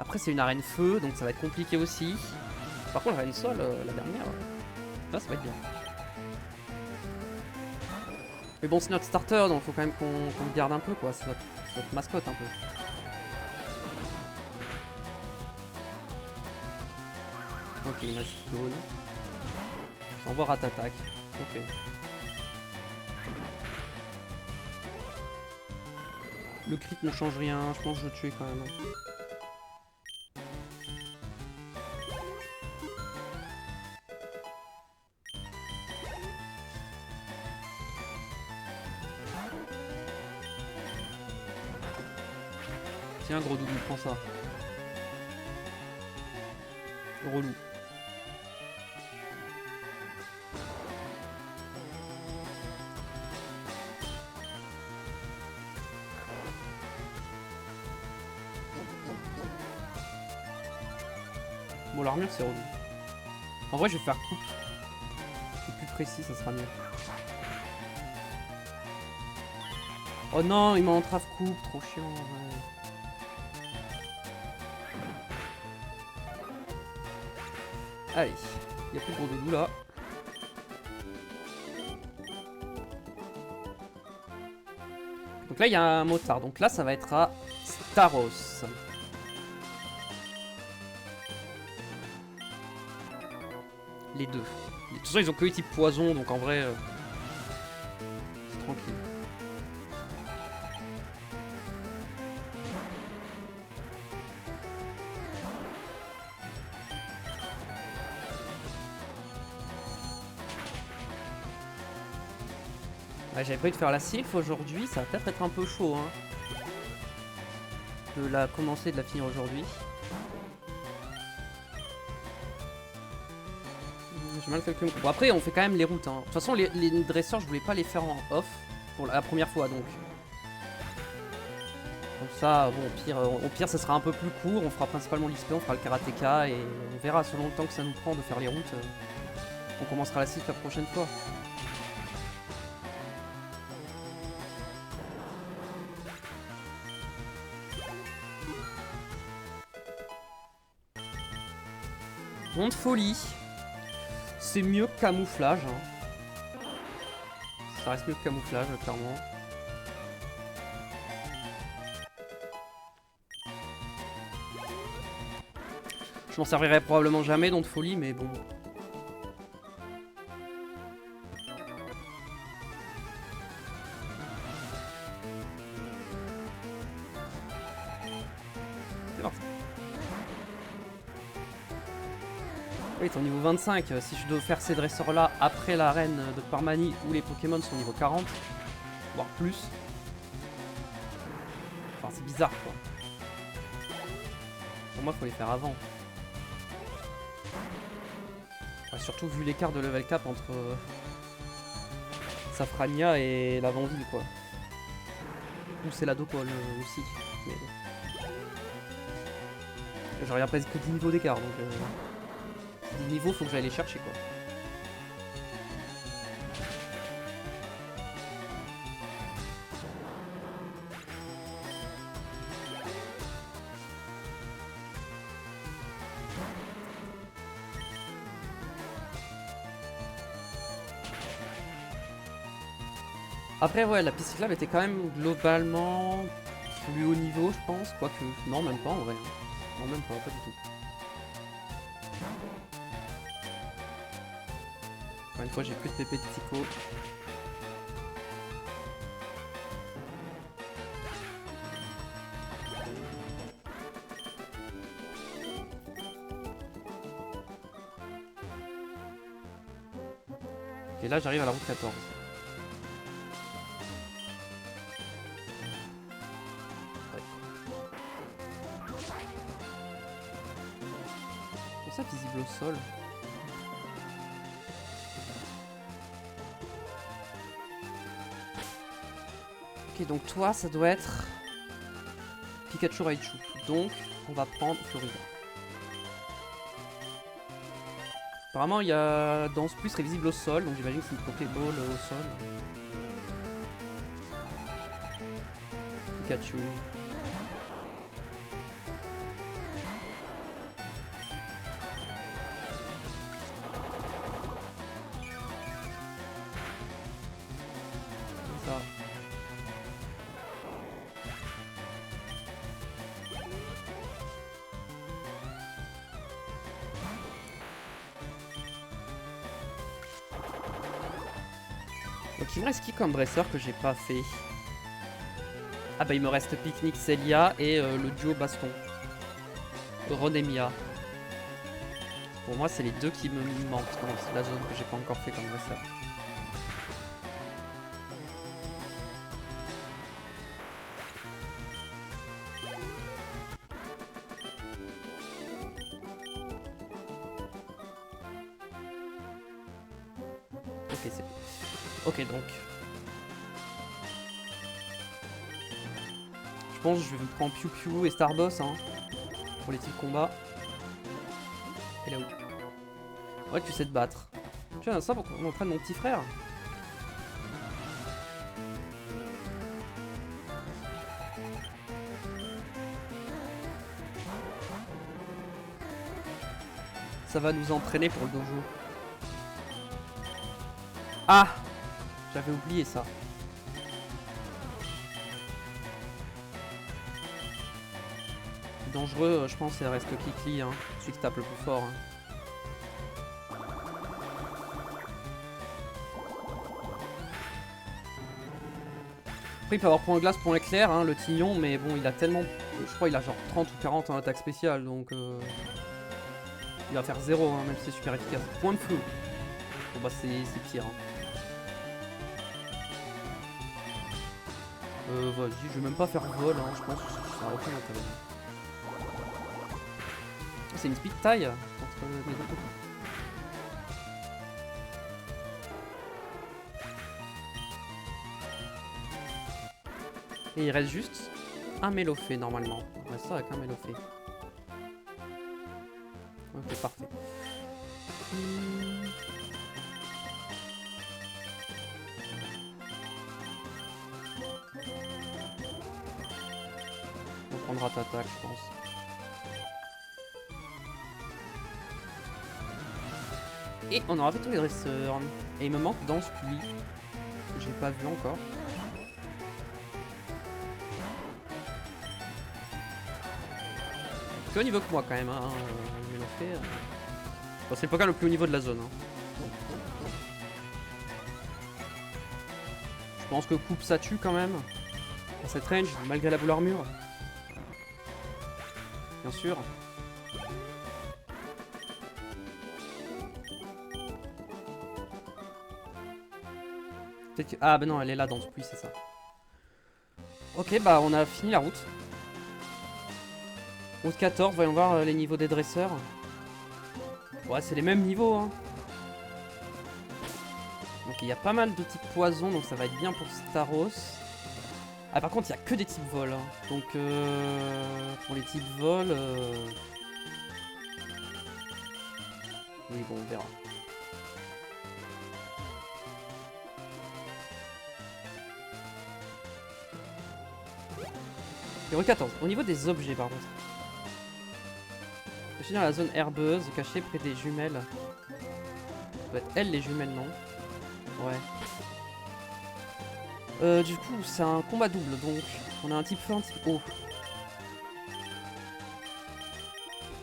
Après, c'est une arène feu, donc ça va être compliqué aussi. Par contre, l'arène sol, la dernière, là, ça va être bien. Mais bon, c'est notre starter, donc faut quand même qu'on le garde un peu, quoi. C'est notre mascotte, un peu. Ok, Magic Clone. Sans voir Rat-Attack. Ok. Le crit ne change rien, je pense que je le tuer quand même. Tiens, gros doudou, prends ça. Relou. Bon, l'armure, c'est relou. En vrai, je vais faire coupe. C'est plus précis, ça sera mieux. Oh non, il m'a entrave coupe, trop chiant. Ouais. Allez, il n'y a plus de gros doudou là. Donc là, il y a un motard. Donc là, ça va être à Staros. Les deux. De toute façon, ils ont que les types poison, donc en vrai, c'est tranquille. Ouais, j'avais prévu de faire la sylph aujourd'hui, ça va peut-être être un peu chaud, hein. De la commencer, de la finir aujourd'hui. J'ai mal calculé. Bon, après, on fait quand même les routes, hein. De toute façon, les dresseurs, je voulais pas les faire en off pour la première fois, donc. Comme ça, bon, au pire, ça sera un peu plus court. On fera principalement l'XP, on fera le karatéka et on verra selon le temps que ça nous prend de faire les routes. On commencera la sylph la prochaine fois. Monde folie. C'est mieux que camouflage. Hein. Ça reste mieux que camouflage, clairement. Je m'en servirai probablement jamais dans de folie, mais bon. C'est parti. est au niveau 25. Si je dois faire ces dresseurs là après l'arène de Parmanie où les Pokémon sont au niveau 40, voire plus. Enfin, c'est bizarre quoi. Pour moi, faut les faire avant. Ouais, surtout vu l'écart de level cap entre Safrania et la Vanville quoi. Ou c'est la Dopole aussi. Mais... genre il y a presque 10 niveaux d'écart donc 10 niveaux faut que j'aille les chercher quoi. Après ouais la piste cyclable était quand même globalement plus haut niveau je pense, quoique non même pas en vrai. Non même pas du tout. Encore une fois j'ai plus de PP de psycho. Et là j'arrive à la route 14. Ça visible au sol. Ok donc toi ça doit être Pikachu Raichu. Donc on va prendre Florida. Apparemment il y a Danse Plus est visible au sol, donc j'imagine que c'est une Pokéball au sol. Pikachu. Donc il me reste qui comme dresseur que j'ai pas fait? Ah bah il me reste Picnic Celia et le duo baston. Ron et Mia. Pour moi c'est les deux qui me manquent dans la zone que j'ai pas encore fait comme dresseur. Ok c'est... Ok donc... je pense que je vais prendre Piu Piu et Starboss hein, pour les types combat. Et là où ouais tu sais te battre. Tu vois ça pour qu'on prenne mon petit frère. Ça va nous entraîner pour le dojo. Ah, j'avais oublié ça. Dangereux, je pense, ça reste Kikli, hein. Celui qui tape le plus fort. Hein. Après, il peut avoir point glace, point éclair, hein, le Tignon, mais bon, il a tellement. Je crois qu'il a genre 30 ou 40 en attaque spéciale, donc. Il va faire 0, hein, même si c'est super efficace. Point de feu. Bon, bah, c'est pire. Hein. Vas-y, je vais même pas faire vol, hein, je pense que ça n'a aucun intérêt. C'est une speed taille entre les deux côtés. Et il reste juste un Mélofée normalement. On reste ça avec un Mélofée. Ok, parfait. On prendra ta attaque, je pense. Et on aura fait tous les dresseurs. Et il me manque Danse Pluie, que j'ai pas vu encore. Plus haut niveau que moi quand même, hein. Bon, c'est le Pokémon le plus haut niveau de la zone. Hein. Je pense que coupe ça tue quand même. Dans cette range, malgré la boule armure. Bien sûr. Peut-être que... Ah bah non, elle est là dans ce puits, c'est ça. Ok, bah on a fini la route. Route 14, voyons voir les niveaux des dresseurs. Ouais, c'est les mêmes niveaux, hein. Donc il y a pas mal de types poison, donc ça va être bien pour Staros. Ah par contre, il y a que des types vol. Hein. Donc pour les types vol... Oui, bon, on verra. Numéro 14. Au niveau des objets, par contre. Caché dans la zone herbeuse, caché près des jumelles. Ça doit être elles les jumelles, non? Ouais. Du coup, c'est un combat double, donc on a un type feu, un type eau.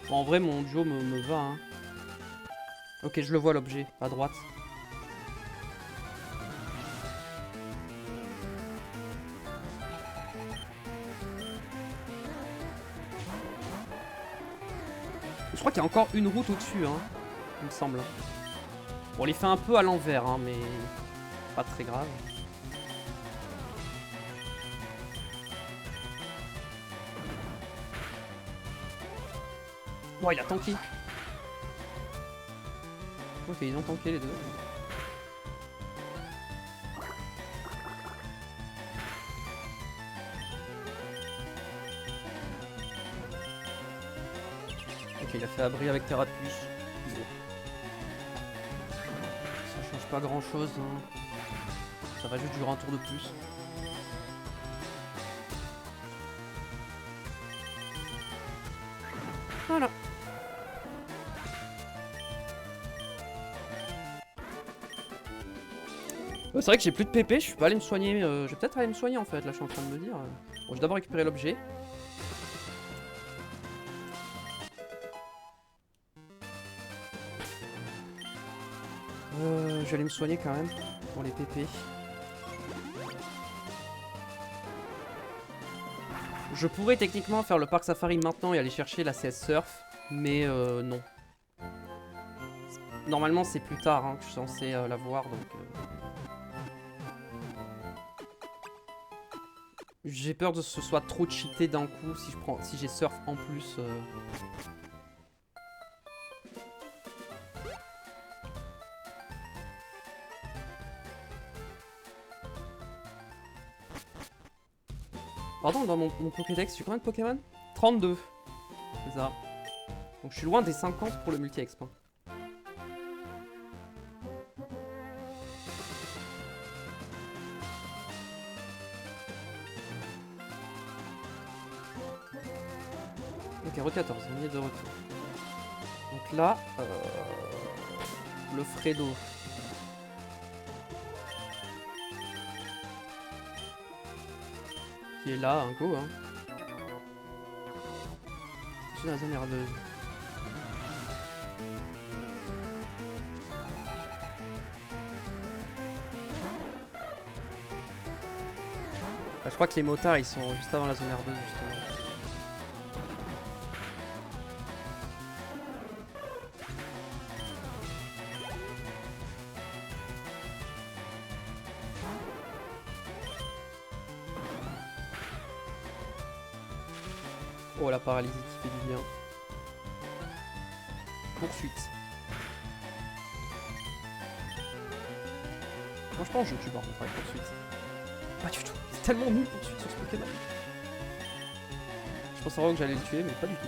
Bon, en vrai, mon duo me va. Hein. Ok, je le vois l'objet, à droite. Je crois qu'il y a encore une route au-dessus, hein, il me semble. Bon, on les fait un peu à l'envers, hein, mais pas très grave. Bon, il a tanké. Ok, ils ont tanké les deux. Ok, il a fait abri avec terre à pluie. Bon. Ça change pas grand chose. Hein. Ça va juste durer un tour de plus. Voilà. C'est vrai que j'ai plus de PP, je suis pas allé me soigner. Je vais peut-être aller me soigner en fait, là je suis en train de me dire. Bon, je vais d'abord récupérer l'objet. Je vais aller me soigner quand même pour les PP. Je pourrais techniquement faire le parc safari maintenant et aller chercher la CS Surf, mais non. Normalement c'est plus tard hein, que je suis censé la voir donc. J'ai peur de ce soit trop cheaté d'un coup si j'ai surf en plus. Pardon, dans mon Pokédex, j'ai combien de Pokémon? 32. C'est ça. Donc je suis loin des 50 pour le multi-exp. Hein. Ok, route 14, on y est de retour. Donc là, le Fredo. Qui est là, un go, hein. Je suis dans la zone herbeuse. Bah, je crois que les motards ils sont juste avant la zone herbeuse justement. Oh la paralysie qui fait du bien. Poursuite. Moi je pense que je tue par contre avec poursuite. Pas du tout. C'est tellement nul poursuite sur ce Pokémon. Je pensais vraiment que j'allais le tuer mais pas du tout.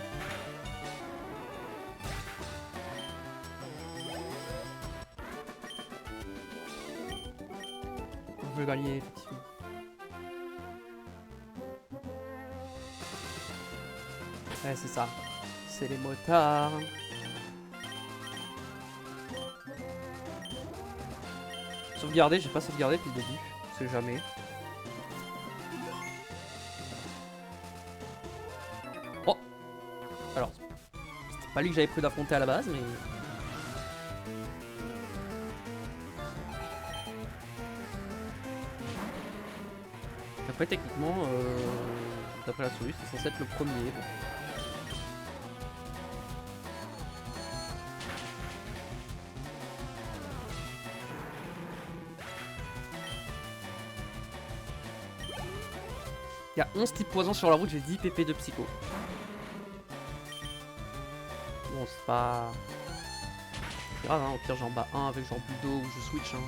Je vais gagner effectivement. Ouais c'est ça. C'est les motards. Sauvegarder, j'ai pas sauvegardé depuis le début. C'est jamais. Oh. Alors, c'était pas lui que j'avais prévu d'affronter à la base, mais... Après, techniquement, d'après la solution, c'est censé être le premier. Bon. Il y a 11 types poison sur la route, j'ai 10 pp de psycho. Bon, c'est pas... C'est grave, hein. Au pire, j'en bats un avec genre Budo ou je switch. Hein.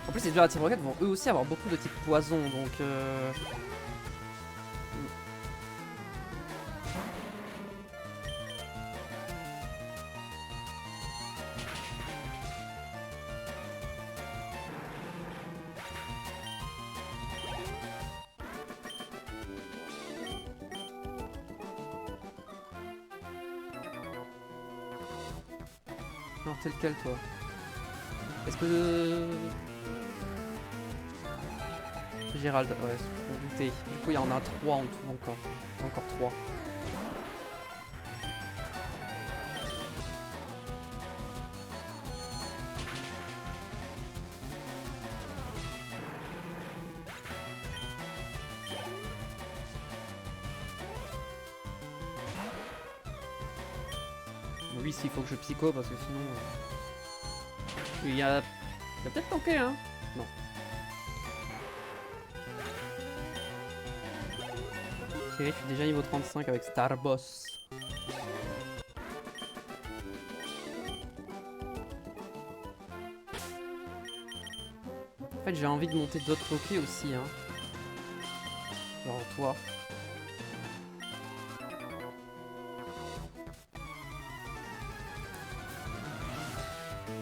En plus, les deux à type roquette vont eux aussi avoir beaucoup de type poison, donc Alors, t'es lequel, toi? Est-ce que... Gérald, ouais, je m'en doutais. Du coup, il y en a 3 en tout encore. Encore 3. Oui, s'il faut que je psycho parce que sinon... Il y a peut-être tanké, hein? Non. Ok, je suis déjà niveau 35 avec Starboss. En fait, j'ai envie de monter d'autres Poké aussi, hein. Genre toi.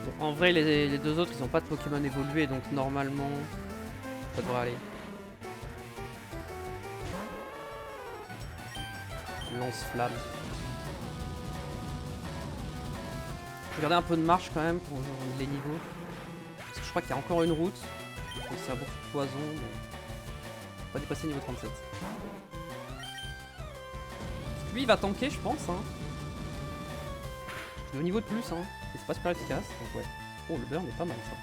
Bon, en vrai, les deux autres, ils ont pas de Pokémon évolué, donc normalement, ça devrait aller. Lance-flamme. Je vais garder un peu de marche quand même pour les niveaux. Parce que je crois qu'il y a encore une route. Donc c'est un beaucoup de poison. Donc... Pas dépasser niveau 37. Lui il va tanker je pense. Hein. Le niveau de plus hein. Et c'est pas super efficace. Donc ouais. Oh le burn est pas mal ça.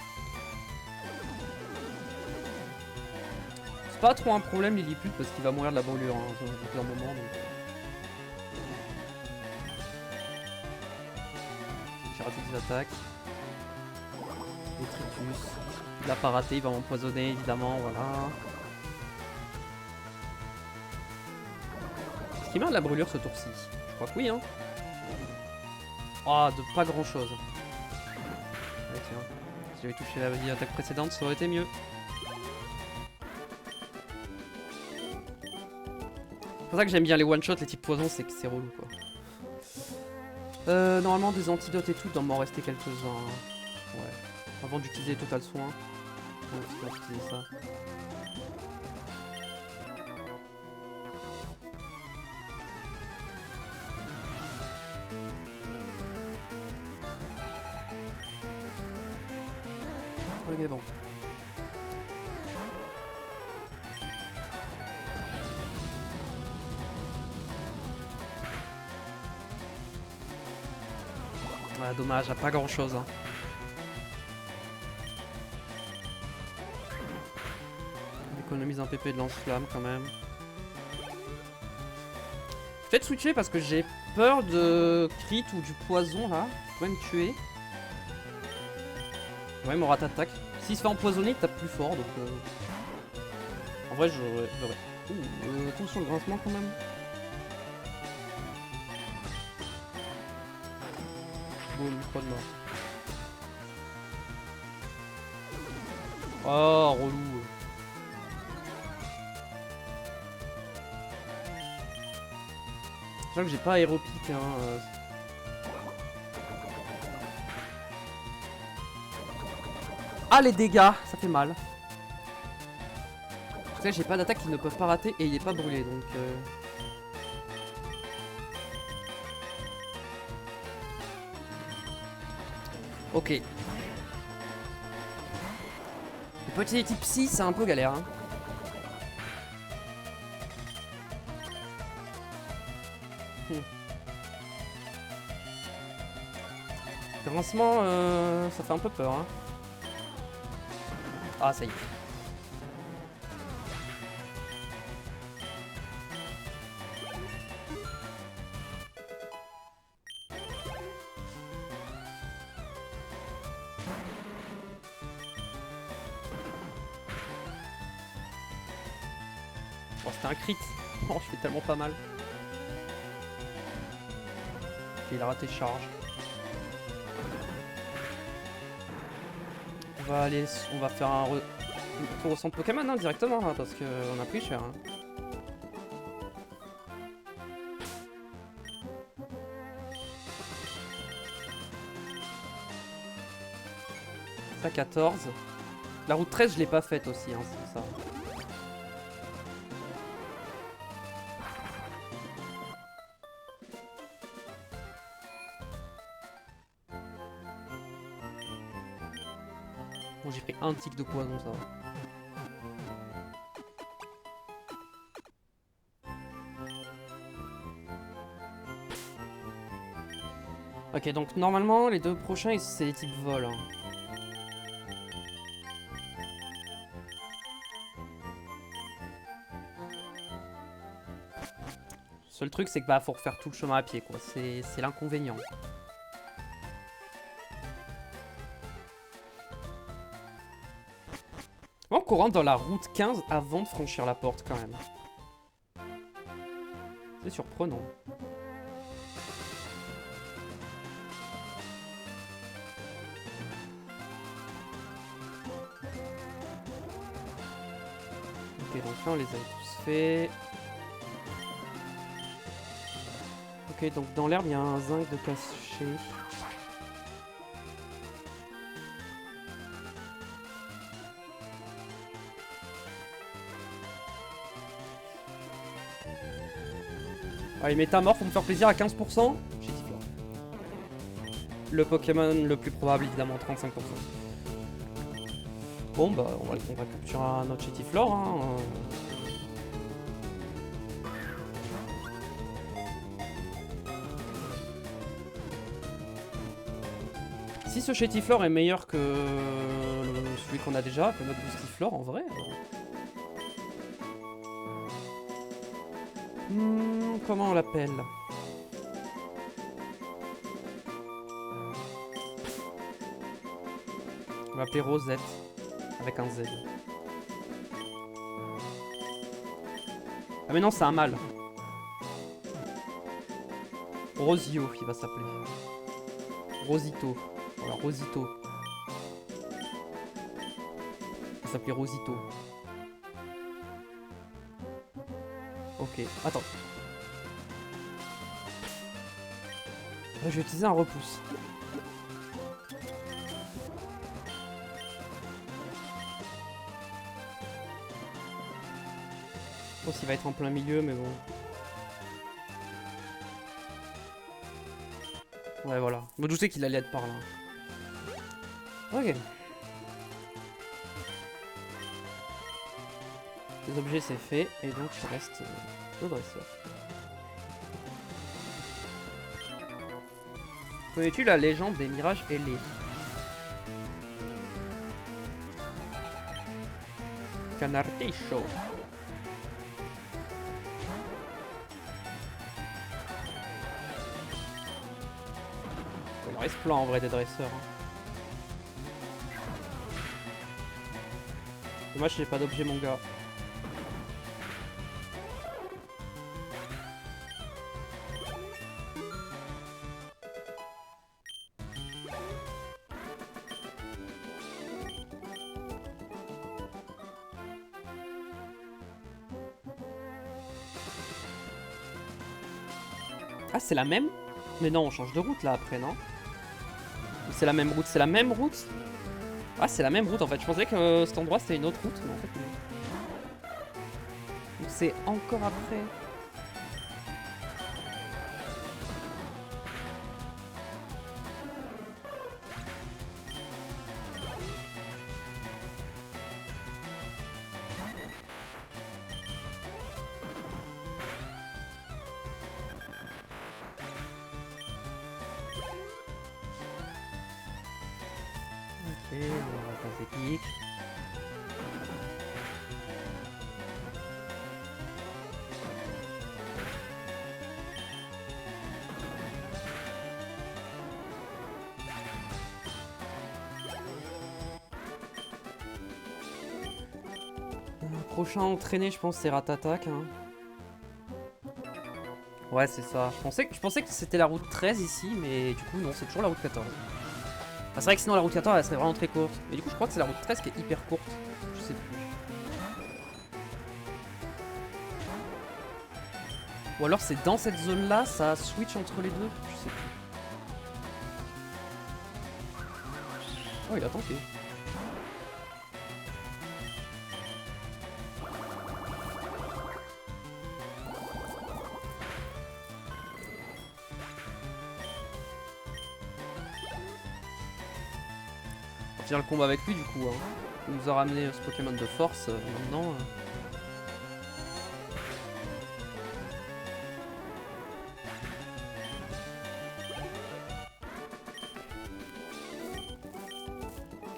C'est pas trop un problème Lilliput parce qu'il va mourir de la brûlure hein, au bout d'un moment. Donc... J'ai raté des attaques. Détritus. Il l'a pas raté, il va m'empoisonner évidemment, voilà. Est-ce qu'il meurt de la brûlure ce tour-ci? Je crois que oui hein. Oh, de pas grand chose. Allez tiens. Si j'avais touché la vie attaque précédente, ça aurait été mieux. C'est pour ça que j'aime bien les one-shots, les types poison, c'est que c'est relou quoi. Normalement des antidotes et tout, il doit m'en rester quelques-uns. Ouais. Avant d'utiliser Total Soin. On va utiliser ça. Ok bon. Ouais, dommage, à pas grand chose. Hein. On économise un PP de lance-flamme quand même. Peut-être switcher parce que j'ai peur de crit ou du poison là. Qui pourrait me tuer. Ouais, mon rat attaque. S'il se fait empoisonner, il tape plus fort donc. En vrai, j'aurais. Attention le grincement quand même. Boum, 3 de mort. Oh, relou. Je sens que j'ai pas aéropique hein. Ah les dégâts, ça fait mal. Parce que j'ai pas d'attaque qu'ils ne peuvent pas rater et il est pas brûlé donc Ok. Le petit type psy c'est un peu galère hein. Le lancement ça fait un peu peur hein. Ah ça y est. Oh, c'était un crit. Oh, je fais tellement pas mal. Il a raté charge. On va faire un tour au centre Pokémon hein, directement hein, parce qu'on a pris cher. Hein. Ça 14. La route 13 je l'ai pas faite aussi, hein, c'est ça. Bon, j'ai pris un tic de poison, ça va. Ok, donc normalement, les deux prochains, c'est les types vol. Hein. Seul truc, c'est que bah, faut refaire tout le chemin à pied, quoi. C'est l'inconvénient. Bon, qu'on rentre dans la route 15 avant de franchir la porte, quand même. C'est surprenant. Ok, donc là, on les a tous faits. Ok, donc dans l'herbe, il y a un zinc de caché. Allez, métamorphe pour me faire plaisir à 15%. Chetiflor. Le Pokémon le plus probable, évidemment, 35%. Bon, bah, on va capturer un autre Chetiflor. Hein. Si ce Chetiflor est meilleur que celui qu'on a déjà, que notre Boostiflor, en vrai... comment on l'appelle? On va l'appeler Rosette, avec un Z. Ah mais non, c'est un mâle. Rosio, il va s'appeler. Rosito. Voilà, Rosito. Il va s'appeler Rosito. Ok, attends. Je vais utiliser un repousse. Je pense qu'il va être en plein milieu, mais bon. Ouais, voilà. Je me doutais qu'il allait être par là. Ok. Les objets, c'est fait. Et donc, il reste le dresseur. Connais-tu la légende des mirages ailés? Canarticho. Il reste plein en vrai des dresseurs. Hein. Dommage, j'ai pas d'objet manga. Ah, c'est la même? Mais non, on change de route là après, non? C'est la même route, c'est la même route? Ah, c'est la même route en fait. Je pensais que cet endroit c'était une autre route, mais en fait non. Donc c'est encore après. Ok, on va passer clic. Prochain entraîné, je pense, c'est Ratatak. Hein. Ouais, c'est ça. Je pensais que c'était la route 13 ici, mais du coup, non, c'est toujours la route 14. Ah, c'est vrai que sinon, la route 14, elle serait vraiment très courte. Mais du coup, je crois que c'est la route 13 qui est hyper courte. Je sais plus. Ou alors, c'est dans cette zone-là, ça switch entre les deux. Je sais plus. Oh, il a tenté. On va finir le combat avec lui du coup. Hein. Il nous a ramené ce Pokémon de force maintenant.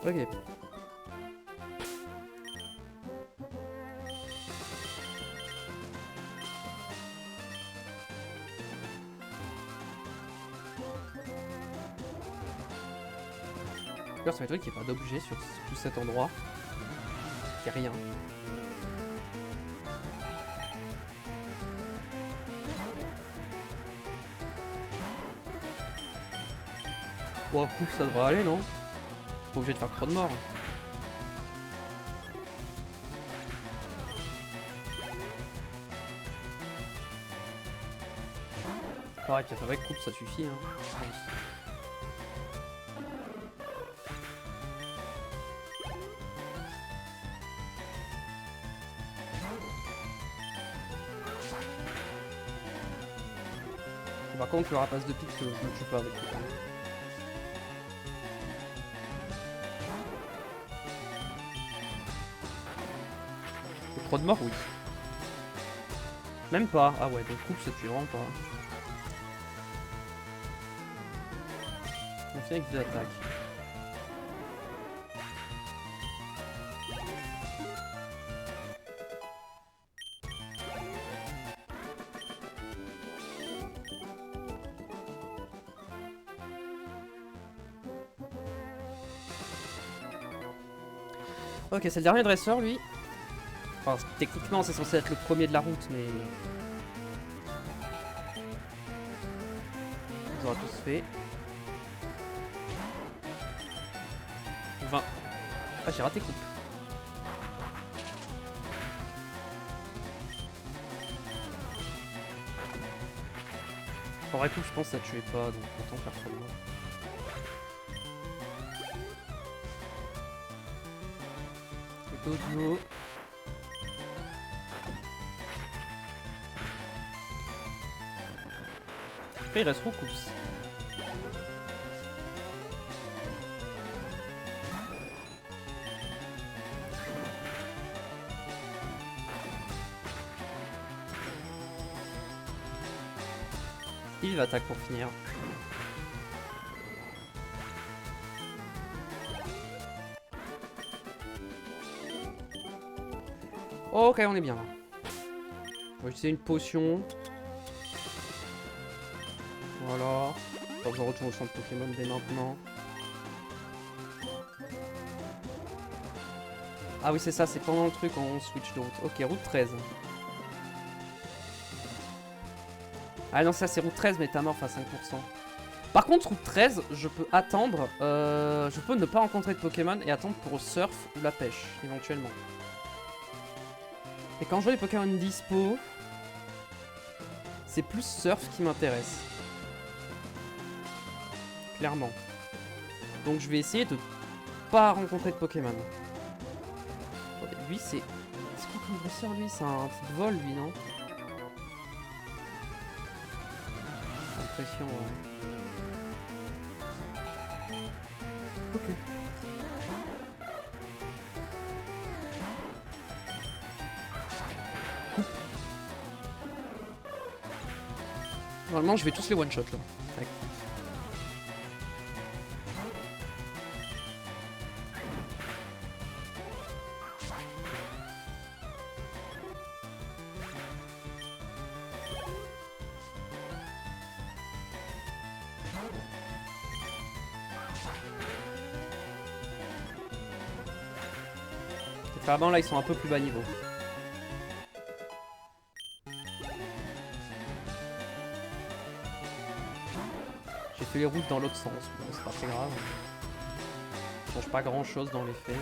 Ok. D'ailleurs, ça m'étonne qu'il n'y ait pas d'objet sur tout cet endroit. Il n'y a rien. Bon, ça devrait aller, non? Pas obligé de faire trop de morts. Pareil, avec coupe, ça suffit. Hein, je pense. Par contre, le rapace de pique, je me tue pas avec lui. Trop de morts, oui. Même pas. Ah ouais, donc coupe, ça tue vraiment pas. On fait avec des attaques. Ok, c'est le dernier dresseur, lui. Enfin, techniquement, c'est censé être le premier de la route, mais... On aura tous fait. 20. Ah, j'ai raté coupe. En vrai, coupe, je pense que ça tuait pas, donc autant faire trop de mal. Dodo. Après, il reste Roucoups. Il attaque pour finir. Oh, ok, on est bien là. On va utiliser une potion. Voilà. Pas besoin de retourner au centre Pokémon dès maintenant. Ah oui, c'est ça, c'est pendant le truc on switch de route. Ok, route 13. Ah non, ça c'est route 13, mais t'as morph à 5%. Par contre, route 13, je peux attendre. Je peux ne pas rencontrer de Pokémon et attendre pour le surf ou la pêche, éventuellement. Et quand je vois les Pokémon dispo, c'est plus surf qui m'intéresse. Clairement. Donc je vais essayer de pas rencontrer de Pokémon. Lui c'est... C'est quoi comme dresseur lui? C'est un type vol lui, non? J'ai l'impression... Ok. Normalement je vais tous les one shot là. Tac. Clairement là ils sont un peu plus bas niveau. fait les routes dans l'autre sens. Bon, c'est pas très grave. Ça change pas grand chose dans les faits.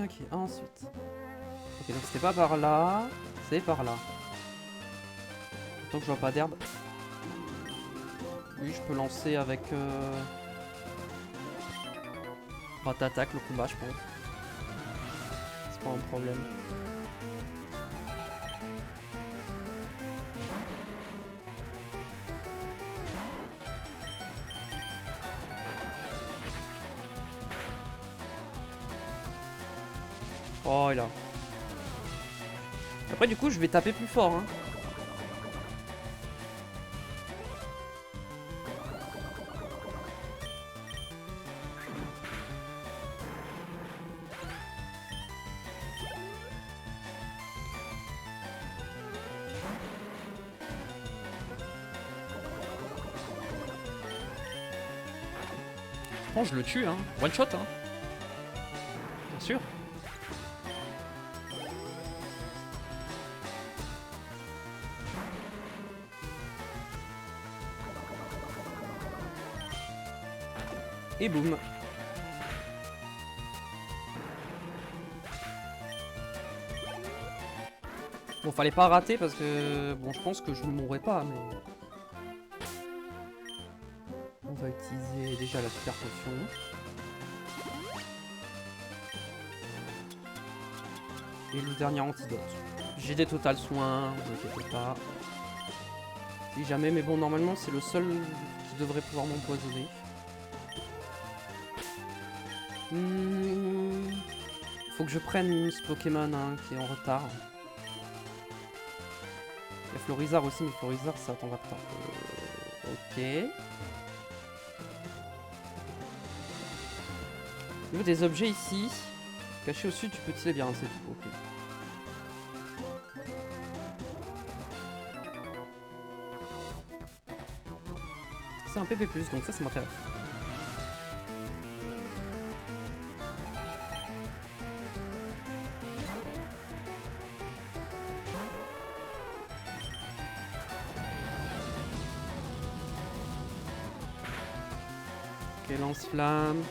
Ok, ensuite. Ok, donc c'était pas par là, c'est par là. Tant que je vois pas d'herbe. Oui, je peux lancer avec... Rat-attaque le combat, je pense. C'est pas un problème. Oh, il a. Après, du coup, je vais taper plus fort. Hein. Bon, je le tue, hein. One shot, hein. Bien sûr. Et boum. Bon, fallait pas rater parce que... Bon, je pense que je ne mourrai pas, mais... On va utiliser déjà la super potion. Et le dernier antidote. J'ai des total soins, ne vous inquiétez pas. Si jamais, mais bon, normalement, c'est le seul qui devrait pouvoir m'empoisonner. Faut que je prenne ce Pokémon hein, qui est en retard. Il y a Florizard aussi, mais Florizard ça attendra pas. Ok. Au niveau des objets ici, caché au sud, tu peux tirer bien, c'est tout. Ok. C'est un PP+, donc ça m'intéresse. Ok, lance-flamme.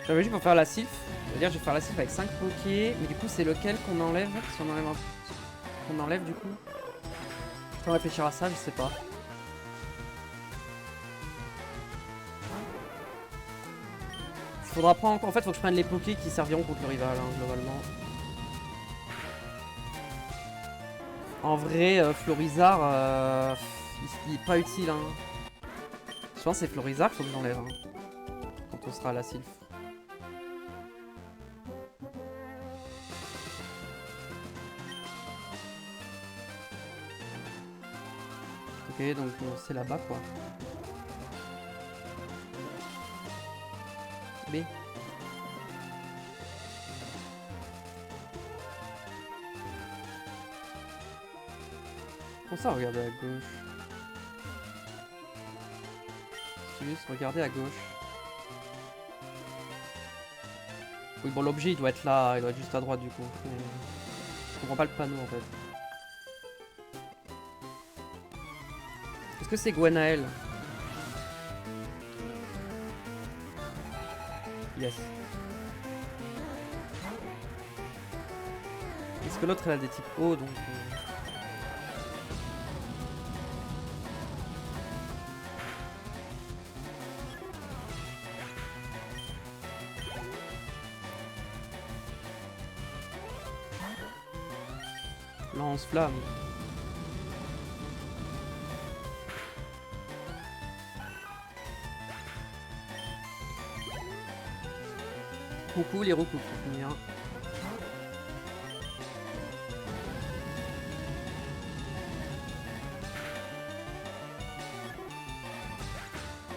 J'avais juste pour faire la sylph. C'est-à-dire je vais faire la sylph avec 5 pokés. Mais du coup c'est lequel qu'on enlève? Si on enlève un... qu'on enlève du coup. Je peux réfléchir à ça, je sais pas. Il faudra prendre... En fait faut que je prenne les pokés qui serviront contre le rival hein, globalement. En vrai Florizard il est pas utile hein. Je pense que c'est Florizard qu'il faut que j'enlève hein, quand on sera à la sylph. Ok, donc c'est là-bas quoi. B. Comment ça, regarder à gauche? Juste regarder à gauche. Oui, bon, l'objet il doit être là, il doit être juste à droite du coup. Mais... je comprends pas le panneau en fait. Est-ce que c'est Gwenaël? Yes. Est-ce que l'autre elle a des types O donc... Lance-flamme. Coucou les roucous pour finir.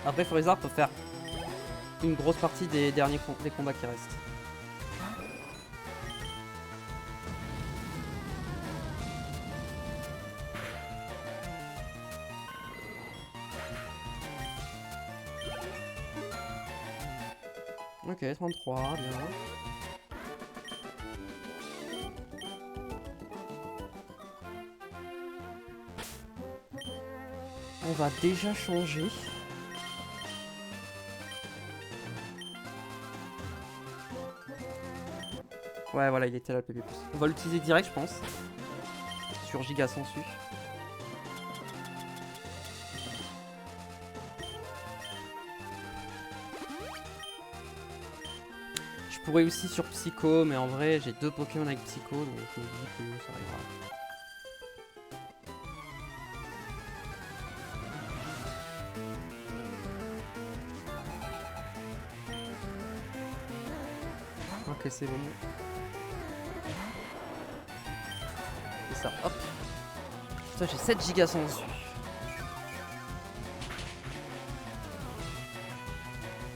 Après, Florizard peut faire une grosse partie des derniers des combats qui restent. Ok, 33, bien. On va déjà changer. Ouais, voilà, il était là le PP+. On va l'utiliser direct, je pense. Sur Giga Sensu. Je pourrais aussi sur Psycho, mais en vrai, j'ai 2 Pokémon avec Psycho, donc je me dis que ça arrivera. Ok, c'est bon. C'est ça, hop. Putain, j'ai 7 gigas sans dessus.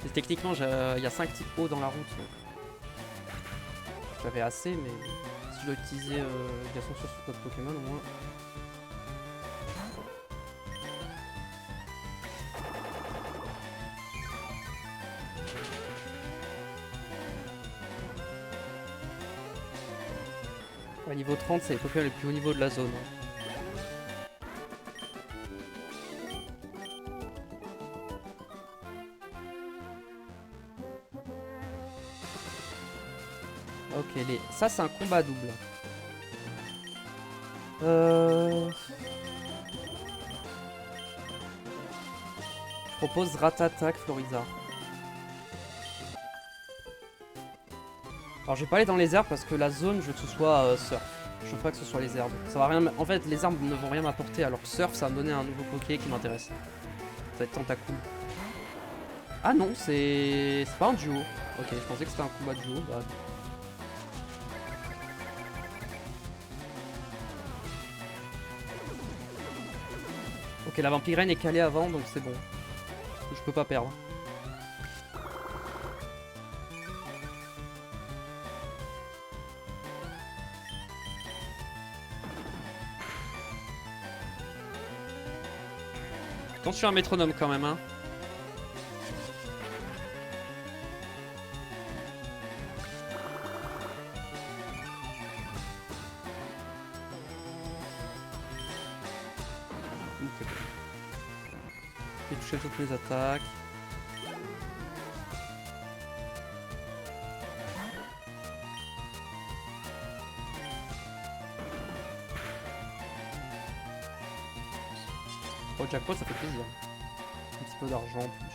Et techniquement, il y a 5 types hauts dans la route. J'avais assez, mais si je dois utiliser gigas sans sur notre Pokémon, au moins. Ouais, niveau 30, c'est les Pokémon les plus hauts niveau de la zone. Ok, ça c'est un combat double. Je propose Ratatak Florizard. Alors je vais pas aller dans les herbes parce que la zone, je veux que ce soit surf. Je veux pas que ce soit les herbes. Ça va rien. En fait, les herbes ne vont rien m'apporter alors que surf, ça va me donner un nouveau Poké qui m'intéresse. Ça va être Tentacool. Ah non, c'est pas un duo. Ok, je pensais que c'était un combat de duo. Bah... Ok, la Vampirène est calée avant, donc c'est bon. Je peux pas perdre. Attention à un métronome quand même, hein. J'ai touché toutes mes attaques. Oh, jackpot, ça fait plaisir. Un petit peu d'argent en plus.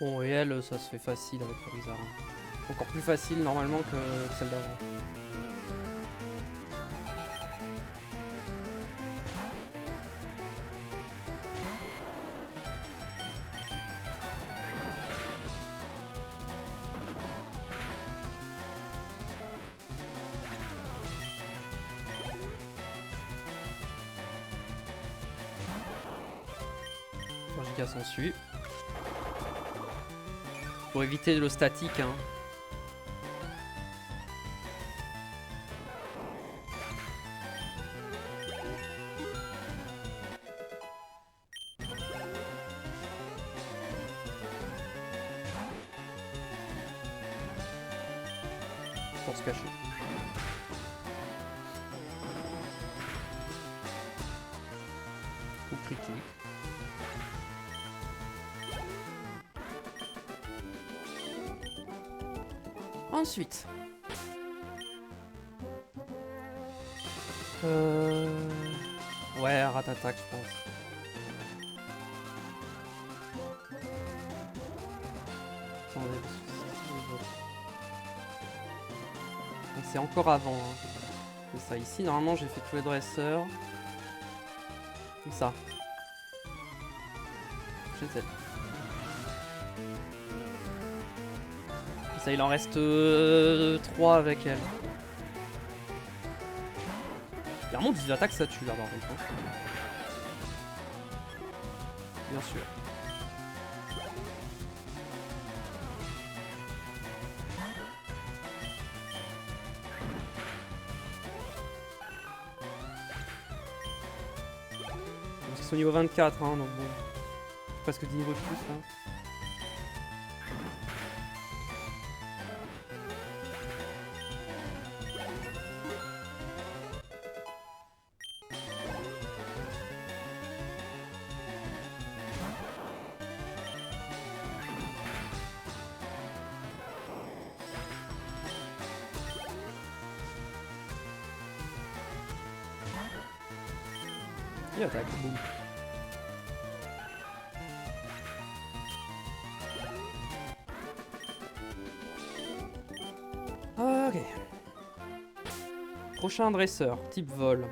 Bon, et elle, ça se fait facile avec Florizard. Encore plus facile normalement que celle d'avant. Giga s'ensuit. Pour éviter le statique, hein. Pour se cacher. Ou critique. Ensuite. Ouais, Ratatak, je pense. Attendez, C'est encore avant. Hein. C'est ça. Ici, normalement, j'ai fait tous les dresseurs. Comme ça. Chez elle. Et ça, il en reste 3 avec elle. Clairement, 10 attaques, ça tue là, par contre. Hein. Bien sûr. Ils sont au niveau 24, hein, donc bon. Presque 10 niveaux de plus là. Il attaque, boum. Ok. Prochain dresseur, type vol.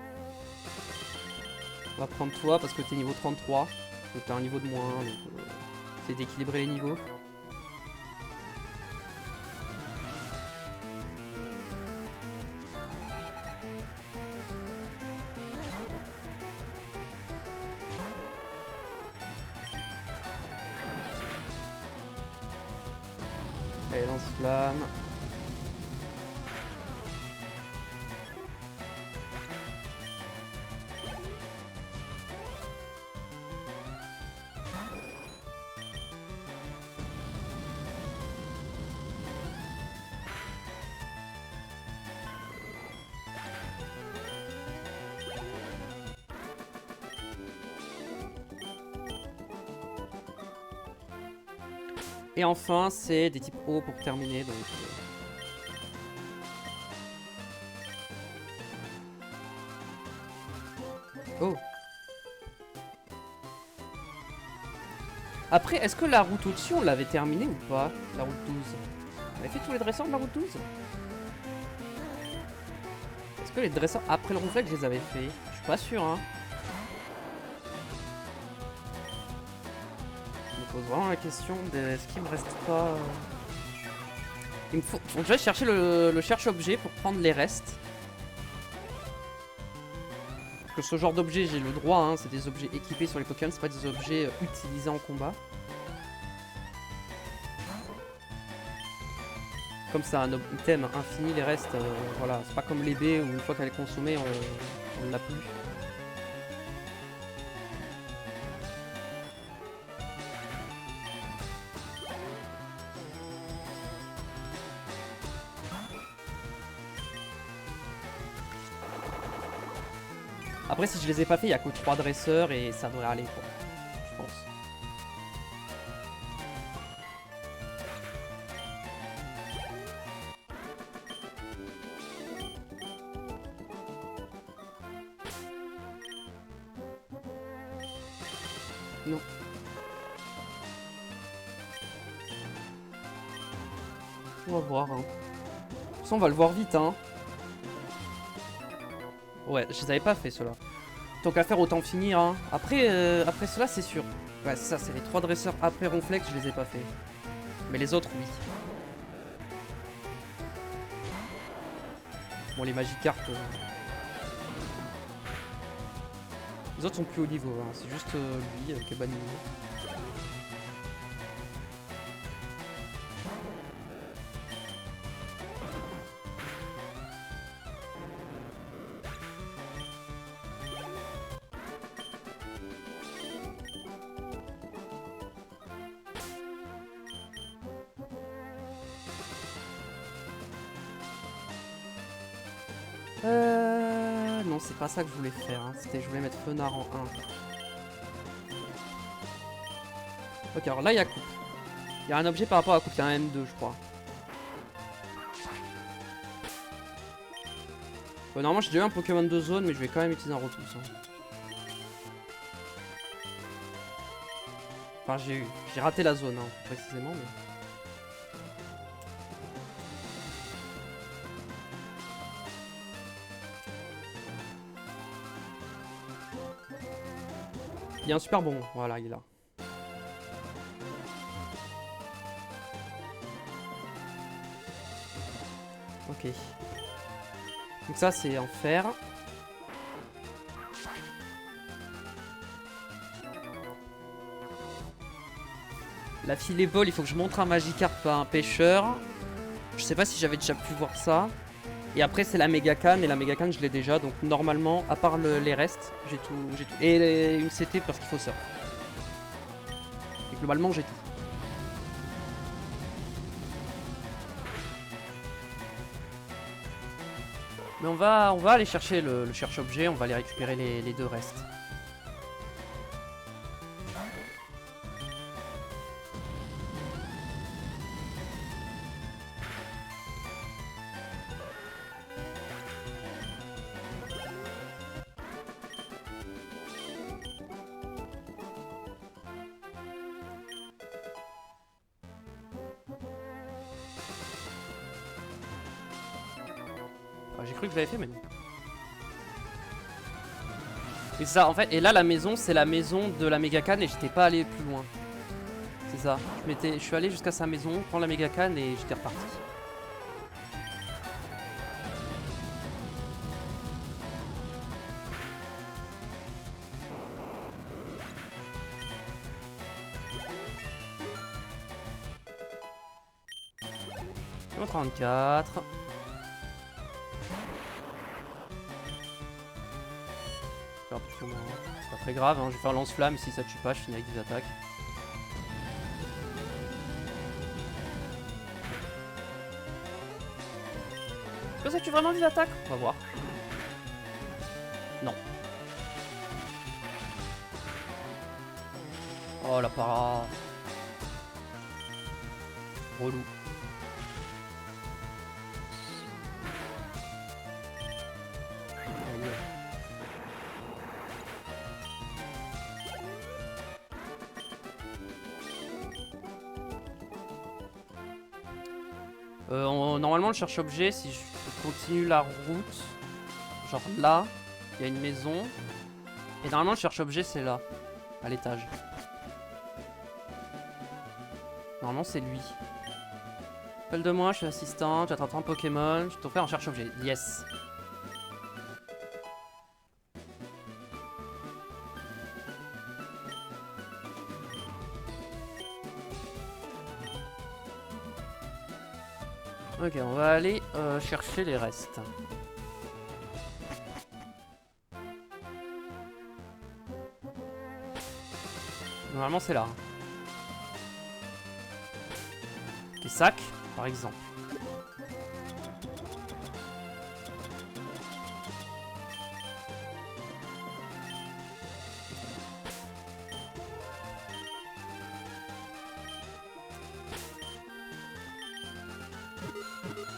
On va prendre toi parce que t'es niveau 33. Donc t'as un niveau de moins. Donc c'est d'équilibrer les niveaux. Allez, lance-flamme. Et enfin, c'est des types hauts pour terminer. Donc, oh. Après, est-ce que la route au-dessus, on l'avait terminée ou pas? La route 12. On avait fait tous les dresseurs de la route 12? Est-ce que les dresseurs après le ronflet, je les avais fait? Je suis pas sûr, hein. Je me pose vraiment la question de est-ce qu'il me reste pas... Il me faut... Donc, je vais chercher le cherche-objet pour prendre les restes. Parce que ce genre d'objet, j'ai le droit, hein. C'est des objets équipés sur les Pokémon, c'est pas des objets utilisés en combat. Comme ça, un item infini, les restes, voilà, c'est pas comme les baies où une fois qu'elle est consommée, on ne l'a plus. Après, si je les ai pas fait, il y a que 3 dresseurs et ça devrait aller, quoi. Je pense. Non. On va voir, hein. De toute façon, on va le voir vite, hein. Ouais, je les avais pas fait, ceux-là. Tant qu'à faire, autant finir, hein. Après cela, c'est sûr. Ouais, c'est ça, c'est les 3 dresseurs après Ronflex, je les ai pas fait. Mais les autres, oui. Bon, les Magikarp... Les autres sont plus haut niveau, hein. C'est juste lui qui est bas niveau. Non, c'est pas ça que je voulais faire. Hein. Je voulais mettre Fenard en 1. Ok, alors là, il y a coupe. Il y a un objet par rapport à coupe. Il y a un M2, je crois. Bon, normalement, j'ai déjà eu un Pokémon de zone, mais je vais quand même utiliser un Rotos. Hein. Enfin, j'ai raté la zone, hein, précisément, mais... Il est un super bon. Voilà, il est là. Ok. Donc ça, c'est en fer. La filet ball, il faut que je montre un Magikarp à un pêcheur. Je sais pas si j'avais déjà pu voir ça. Et après, c'est la méga canne. Et la méga canne, je l'ai déjà. Donc, normalement, à part les restes, j'ai tout. Et une CT parce qu'il faut ça. Et globalement, j'ai tout. Mais on va aller chercher le cherche-objet. On va aller récupérer les deux restes. J'ai cru que je l'avais fait, mais non. Et ça, en fait, et là, la maison, c'est la maison de la méga canne et j'étais pas allé plus loin. C'est ça. Je suis allé jusqu'à sa maison, prendre la méga canne et j'étais reparti. Numéro 34. C'est pas très grave, hein. Je vais faire lance-flamme, si ça tue pas, je finis avec des attaques. Est-ce que ça tue vraiment des attaques? On va voir. Non. Oh la para. Relou. Normalement, le cherche-objet, si je continue la route, genre là, il y a une maison. Et normalement, le cherche-objet, c'est là, à l'étage. Normalement, c'est lui. Appelle de moi, je suis assistant, tu attrapes un Pokémon, je t'offre faire un cherche-objet. Yes. Ok, on va aller chercher les restes. Normalement, c'est là. Des sacs, par exemple.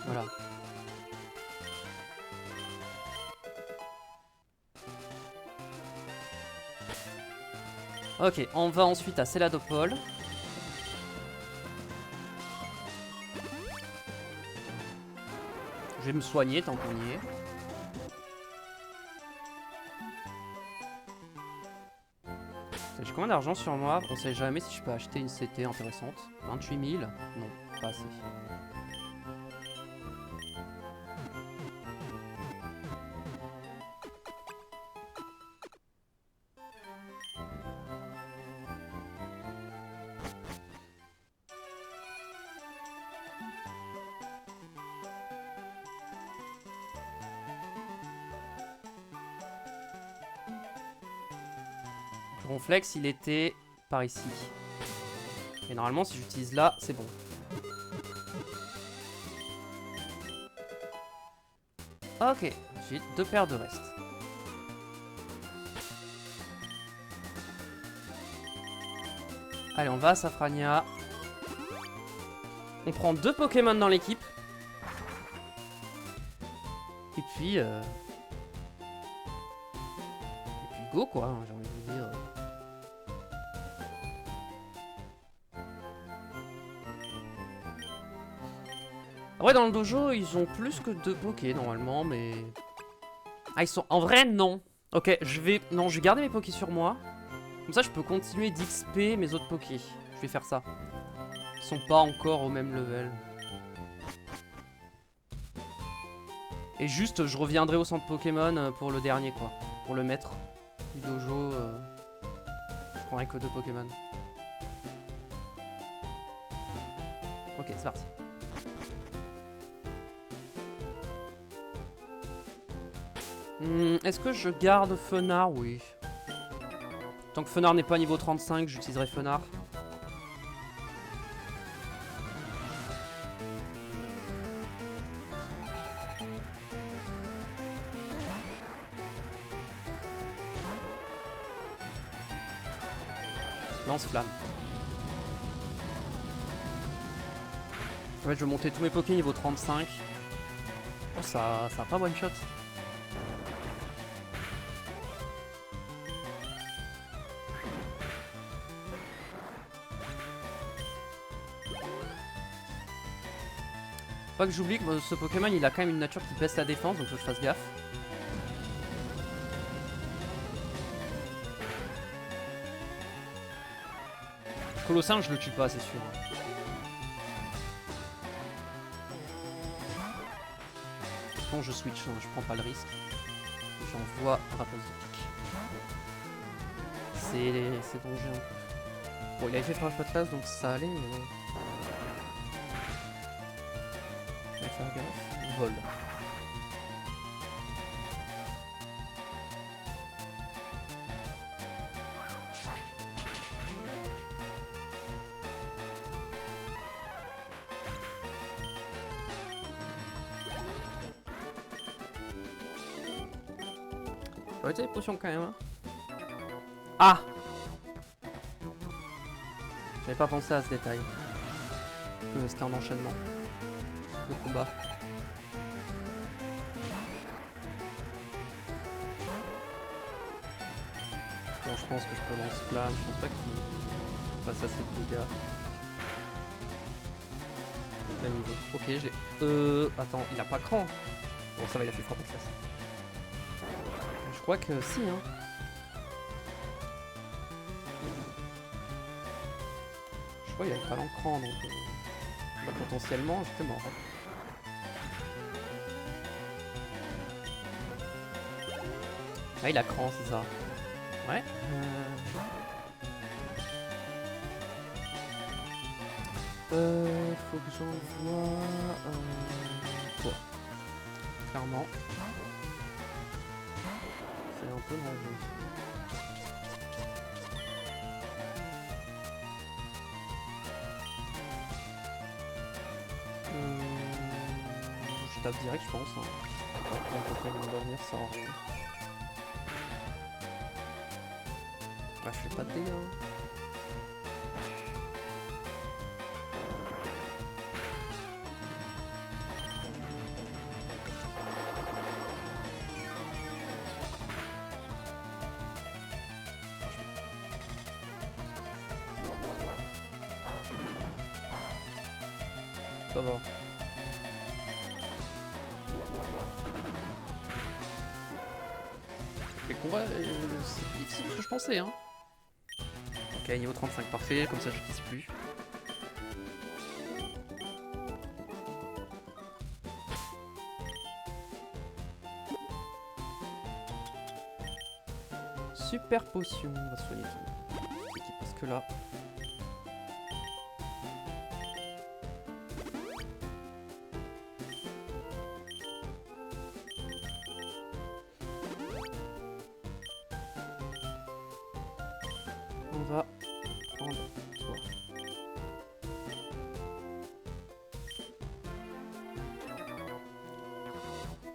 Voilà. Ok, on va ensuite à Céladopole. Je vais me soigner tant qu'on y est. J'ai combien d'argent sur moi? On sait jamais si je peux acheter une CT intéressante. 28 000? Non, pas assez. Ronflex, il était par ici. Et normalement, si j'utilise là, c'est bon. Ok, j'ai 2 paires de restes. Allez, on va à Safrania. On prend 2 Pokémon dans l'équipe. Et puis go quoi, hein, j'ai envie de vous dire. Après dans le dojo ils ont plus que 2 Pokés normalement mais... Ah ils sont... En vrai non. Ok je vais... Non je vais garder mes Pokés sur moi. Comme ça, je peux continuer d'XP mes autres pokés. Je vais faire ça. Ils sont pas encore au même level. Et juste, je reviendrai au centre Pokémon pour le dernier, quoi. Pour le maître du dojo. Je prendrai que 2 Pokémon. Ok, c'est parti. Est-ce que je garde Fenard? Oui. Tant que Fenard n'est pas niveau 35, j'utiliserai Fenard. Lance-flamme. En fait, je vais monter tous mes Poké niveau 35. Oh, ça a pas one shot. Pas que j'oublie que ce Pokémon il a quand même une nature qui baisse la défense, donc faut que je fasse gaffe. Colossin, je le tue pas, c'est sûr. Bon, je switch, hein, je prends pas le risque. J'envoie Rapace de pique. C'est dangereux. Bon, il avait fait frappe classe, donc ça allait, mais bon. Il va faire gaffe. Vol. J'aurais été des potions quand même. Hein. Ah! J'avais pas pensé à ce détail. Que c'était un enchaînement de combat. Bon, je pense que je peux lancer flamme. Je pense pas qu'il fasse assez de dégâts. Ok, j'ai. Attends, il a pas cran. Bon, ça va, il a fait frappe de classe. Je crois que si, hein. Je crois qu'il avait pas l'encran, donc bah, potentiellement j'étais mort. Ah, il a cran, c'est ça. Ouais. Faut que j'envoie quoi. Clairement. C'est un peu dangereux. Je tape direct, je pense. Hein. On peut quand même dormir sans rien. Ah, je fais pas de dégâts. Ça va. Les combats, c'est plus difficile que je pensais, hein. Ok, niveau 35, parfait, comme ça je glisse plus. Super potion, on va soigner tout. Parce que là... On va prendre toi.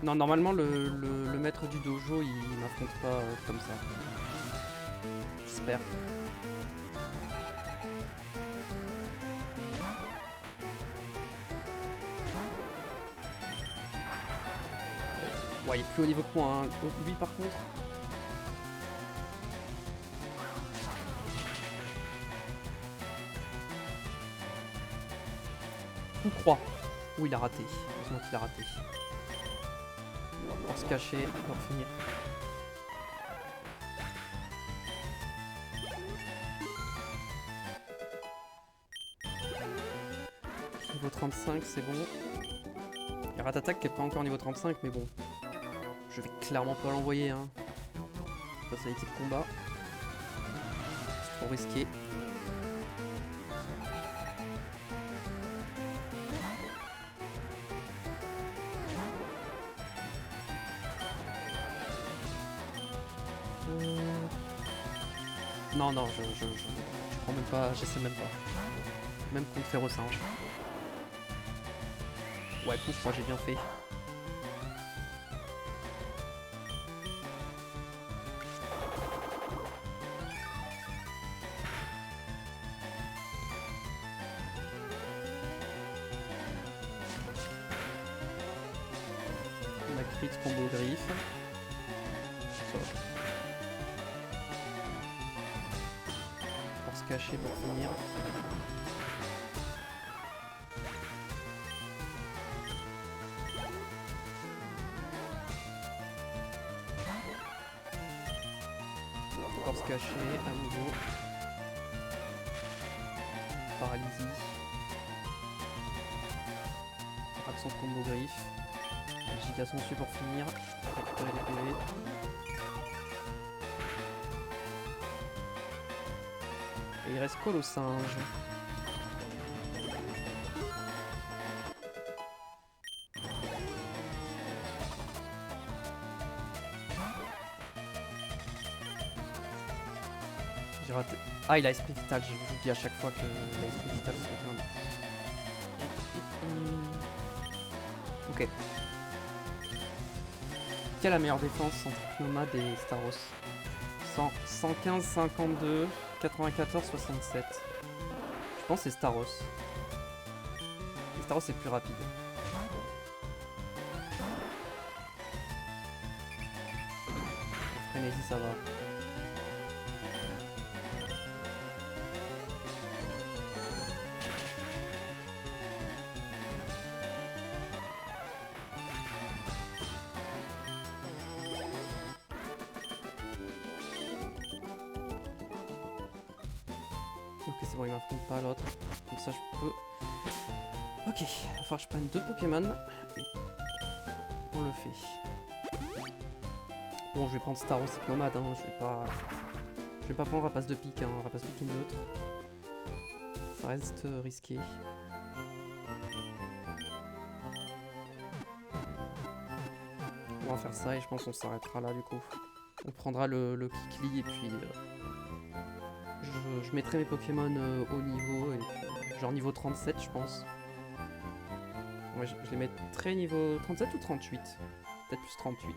Non, normalement le maître du dojo il m'affronte pas comme ça. J'espère. Ouais, il est plus haut niveau que moi, hein. Lui par contre. Coup croix. Oui, il a raté. Heureusement qu'il a raté. On va se cacher, on va finir. Niveau 35, c'est bon. Il y a Ratatak qui est pas encore niveau 35, mais bon. Je vais clairement pas l'envoyer, hein. Ça, c'est l'équipe combat. C'est trop risqué. Non, non, je prends même pas, j'essaie même pas. Même contre Férocinge. Ouais, pouf, moi j'ai bien fait. On a crit combo griffe. Pour se cacher pour finir. Pour se cacher à nouveau. Paralysie. Absence combo griffe. Agitation dessus pour finir. Récupérer les PV. Et il reste Colossinge. J'ai raté. Ah, il a esprit vital, j'oublie à chaque fois que il a esprit vital. Ok. Quelle est la meilleure défense entre Nomade et Staros? 115, 52, 94, 67. Je pense que c'est Staros. Et Staros est plus rapide. Frénésie, ça va. Ok, c'est bon, il m'affronte pas l'autre. Comme ça, je peux. Ok, il va falloir que je prenne 2 Pokémon. On le fait. Bon, je vais prendre Staros et Nomade, hein. Je vais pas prendre Rapace de pique, hein. Rapace de pique est neutre. Ça reste risqué. On va faire ça et je pense qu'on s'arrêtera là du coup. On prendra le Kikli et puis je mettrai mes Pokémon au niveau, et puis, genre niveau 37 je pense. Ouais, je les mettrai niveau 37 ou 38. Peut-être plus 38.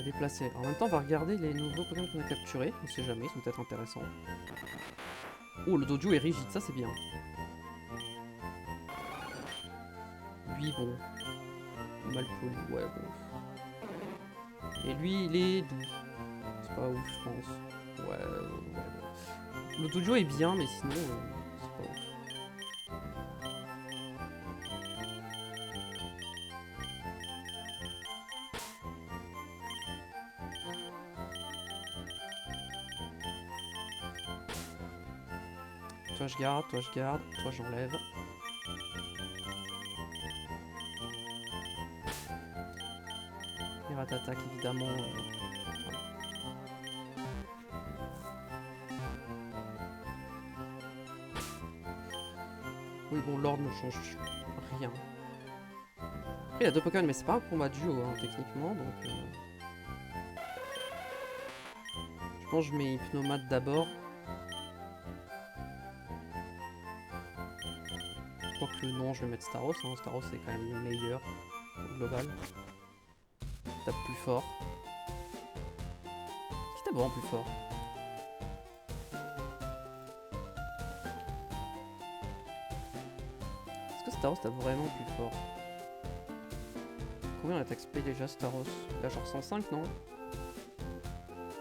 Déplacer. En même temps on va regarder les nouveaux Pokémon qu'on a capturés. On sait jamais, ils sont peut-être intéressants. Oh, le dojo est rigide, ça c'est bien. Lui bon. Mal poli, ouais bon. Et lui il est doux. C'est pas ouf je pense. Ouais, bon. Le dojo est bien mais sinon c'est pas ouf. Toi je garde, toi j'enlève. Les Ratatak évidemment. Voilà. Oui bon, l'ordre ne change rien. Après il y a 2 Pokémon mais c'est pas un combat duo hein, techniquement donc... Je pense que je mets Hypnomate d'abord. Quoique non, je vais mettre Staros, hein. Staros c'est quand même le meilleur au global. Tape plus fort. Qui tape vraiment plus fort? Est-ce que Staros tape vraiment plus fort? Combien on attaque XP déjà Staros? Il a genre 105 non?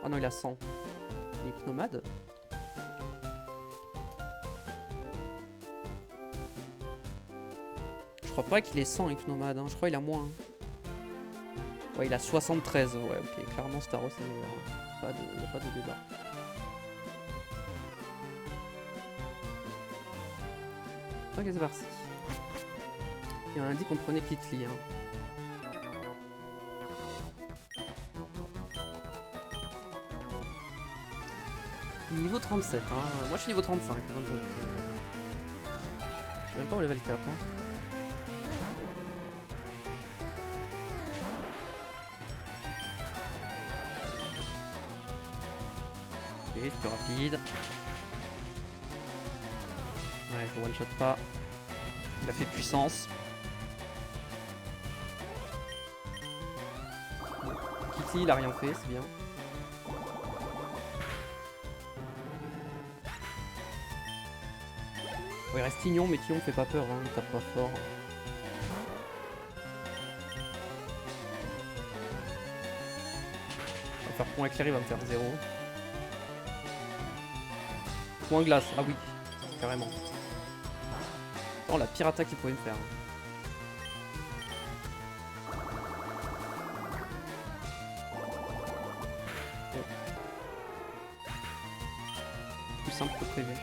Ah non il a 100. Il est Hypnomade? Je crois pas qu'il est 100 Hypnomade, hein. Je crois qu'il a moins. Ouais, il a 73. Ouais, ok. Clairement, Staros est meilleur. Il n'y a pas de débat. Ok, c'est parti. Et on a dit qu'on prenait Kitli. Hein. Niveau 37, hein. Moi je suis niveau 35. Hein, donc, je sais même pas au level 4. Hein. Ok, c'est plus rapide. Ouais, je one shot pas. Il a fait puissance. Kitty, il a rien fait, c'est bien. Bon, il reste Tignon, mais Tignon me fait pas peur, hein, il tape pas fort. On va faire point éclairé, il va me faire 0. Point glace, ah oui, carrément. Oh, la pire attaque qu'il pouvait me faire. Bon. Plus simple que prévu.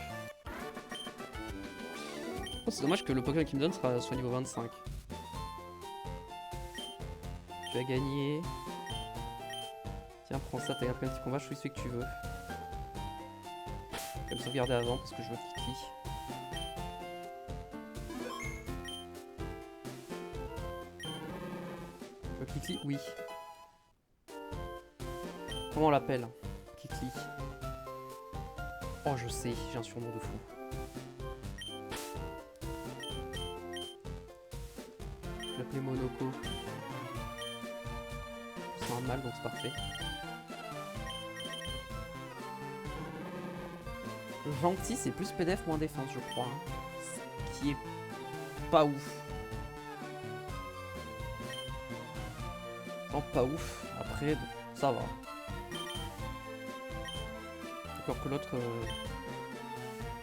Oh, c'est dommage que le Pokémon qu'il me donne soit niveau 25. Tu as gagné. Tiens, prends ça, t'as gardé un petit combat, je fais celui que tu veux. Je vais me sauvegarder avant parce que je veux Kiki. Kiki, oui. Comment on l'appelle? Kiki. Oh, je sais, j'ai un surnom de fou. Je l'appelais Monoko. C'est un mâle, donc c'est parfait. Gentil, c'est plus PDF, moins défense, je crois. Hein. Ce qui est pas ouf. Non, pas ouf. Après, bon, ça va. Encore que l'autre...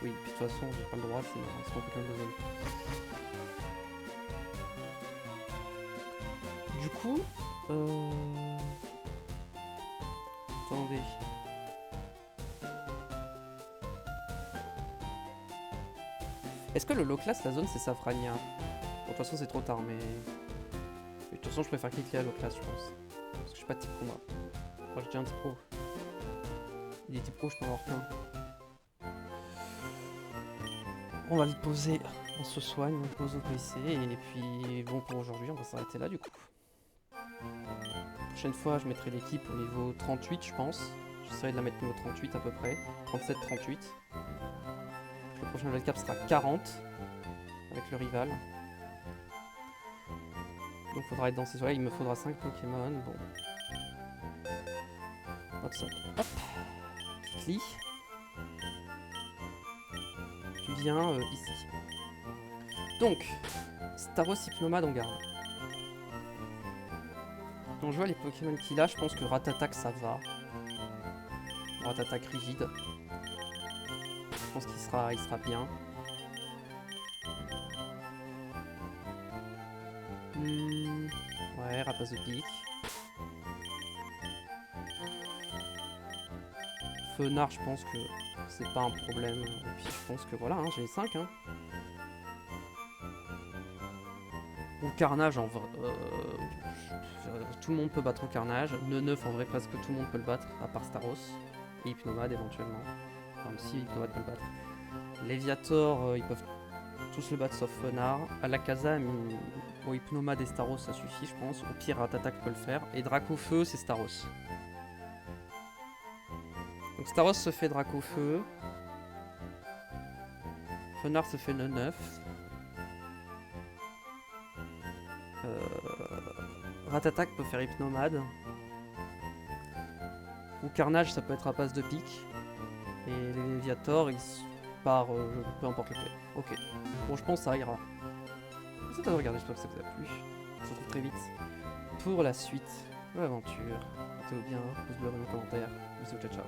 Oui, puis de toute façon, j'ai pas le droit, c'est mon Pokémon de zone. Du coup... Attendez. Est-ce que le low class, la zone, c'est Safrania? Bon, de toute façon, c'est trop tard, mais... De toute façon, je préfère cliquer à low class, je pense. Parce que je suis pas type combat. Moi, j'ai déjà un type pro. Il est type pro, je peux en avoir plein. On va le poser, on se soigne, on le pose au PC, et puis bon pour aujourd'hui, on va s'arrêter là du coup. La prochaine fois, je mettrai l'équipe au niveau 38, je pense. J'essaierai de la mettre au niveau 38 à peu près, 37-38. Le prochain level cap sera 40, avec le rival. Donc il faudra être dans ces eaux-là, il me faudra 5 Pokémon, bon. Hop, ça. Hop, Kikli. Tu viens ici. Donc, Staros Hypnomade on garde. Donc je vois les Pokémon qu'il a, je pense que Ratatak ça va. Ratatak rigide. Je pense qu'il sera bien. Ouais, rapace de pique. Fenard, je pense que c'est pas un problème. Et puis je pense que voilà, hein, j'ai 5. Hein. Ou Carnage en vrai. Tout le monde peut battre au Carnage. Neuf en vrai, presque tout le monde peut le battre, à part Staros. Et Hypnomade éventuellement. Enfin, si Hypnomade peut le battre. Léviator, ils peuvent tous le battre sauf Fenard. Alakazam, bon, Hypnomade et Staros ça suffit, je pense. Au pire, Ratatak peut le faire. Et Dracofeu, c'est Staros. Donc Staros se fait Dracofeu. Fenard se fait 9. Ratatak peut faire Hypnomade. Ou Carnage, ça peut être à passe de pique. Et Léviator, il part peu importe lequel. Ok. Bon, je pense que ça ira. C'est à regarder, j'espère que ça vous a plu. On se retrouve très vite pour la suite de l'aventure. Portez-vous bien, pouce bleu, commentaire. Bisous, ciao ciao.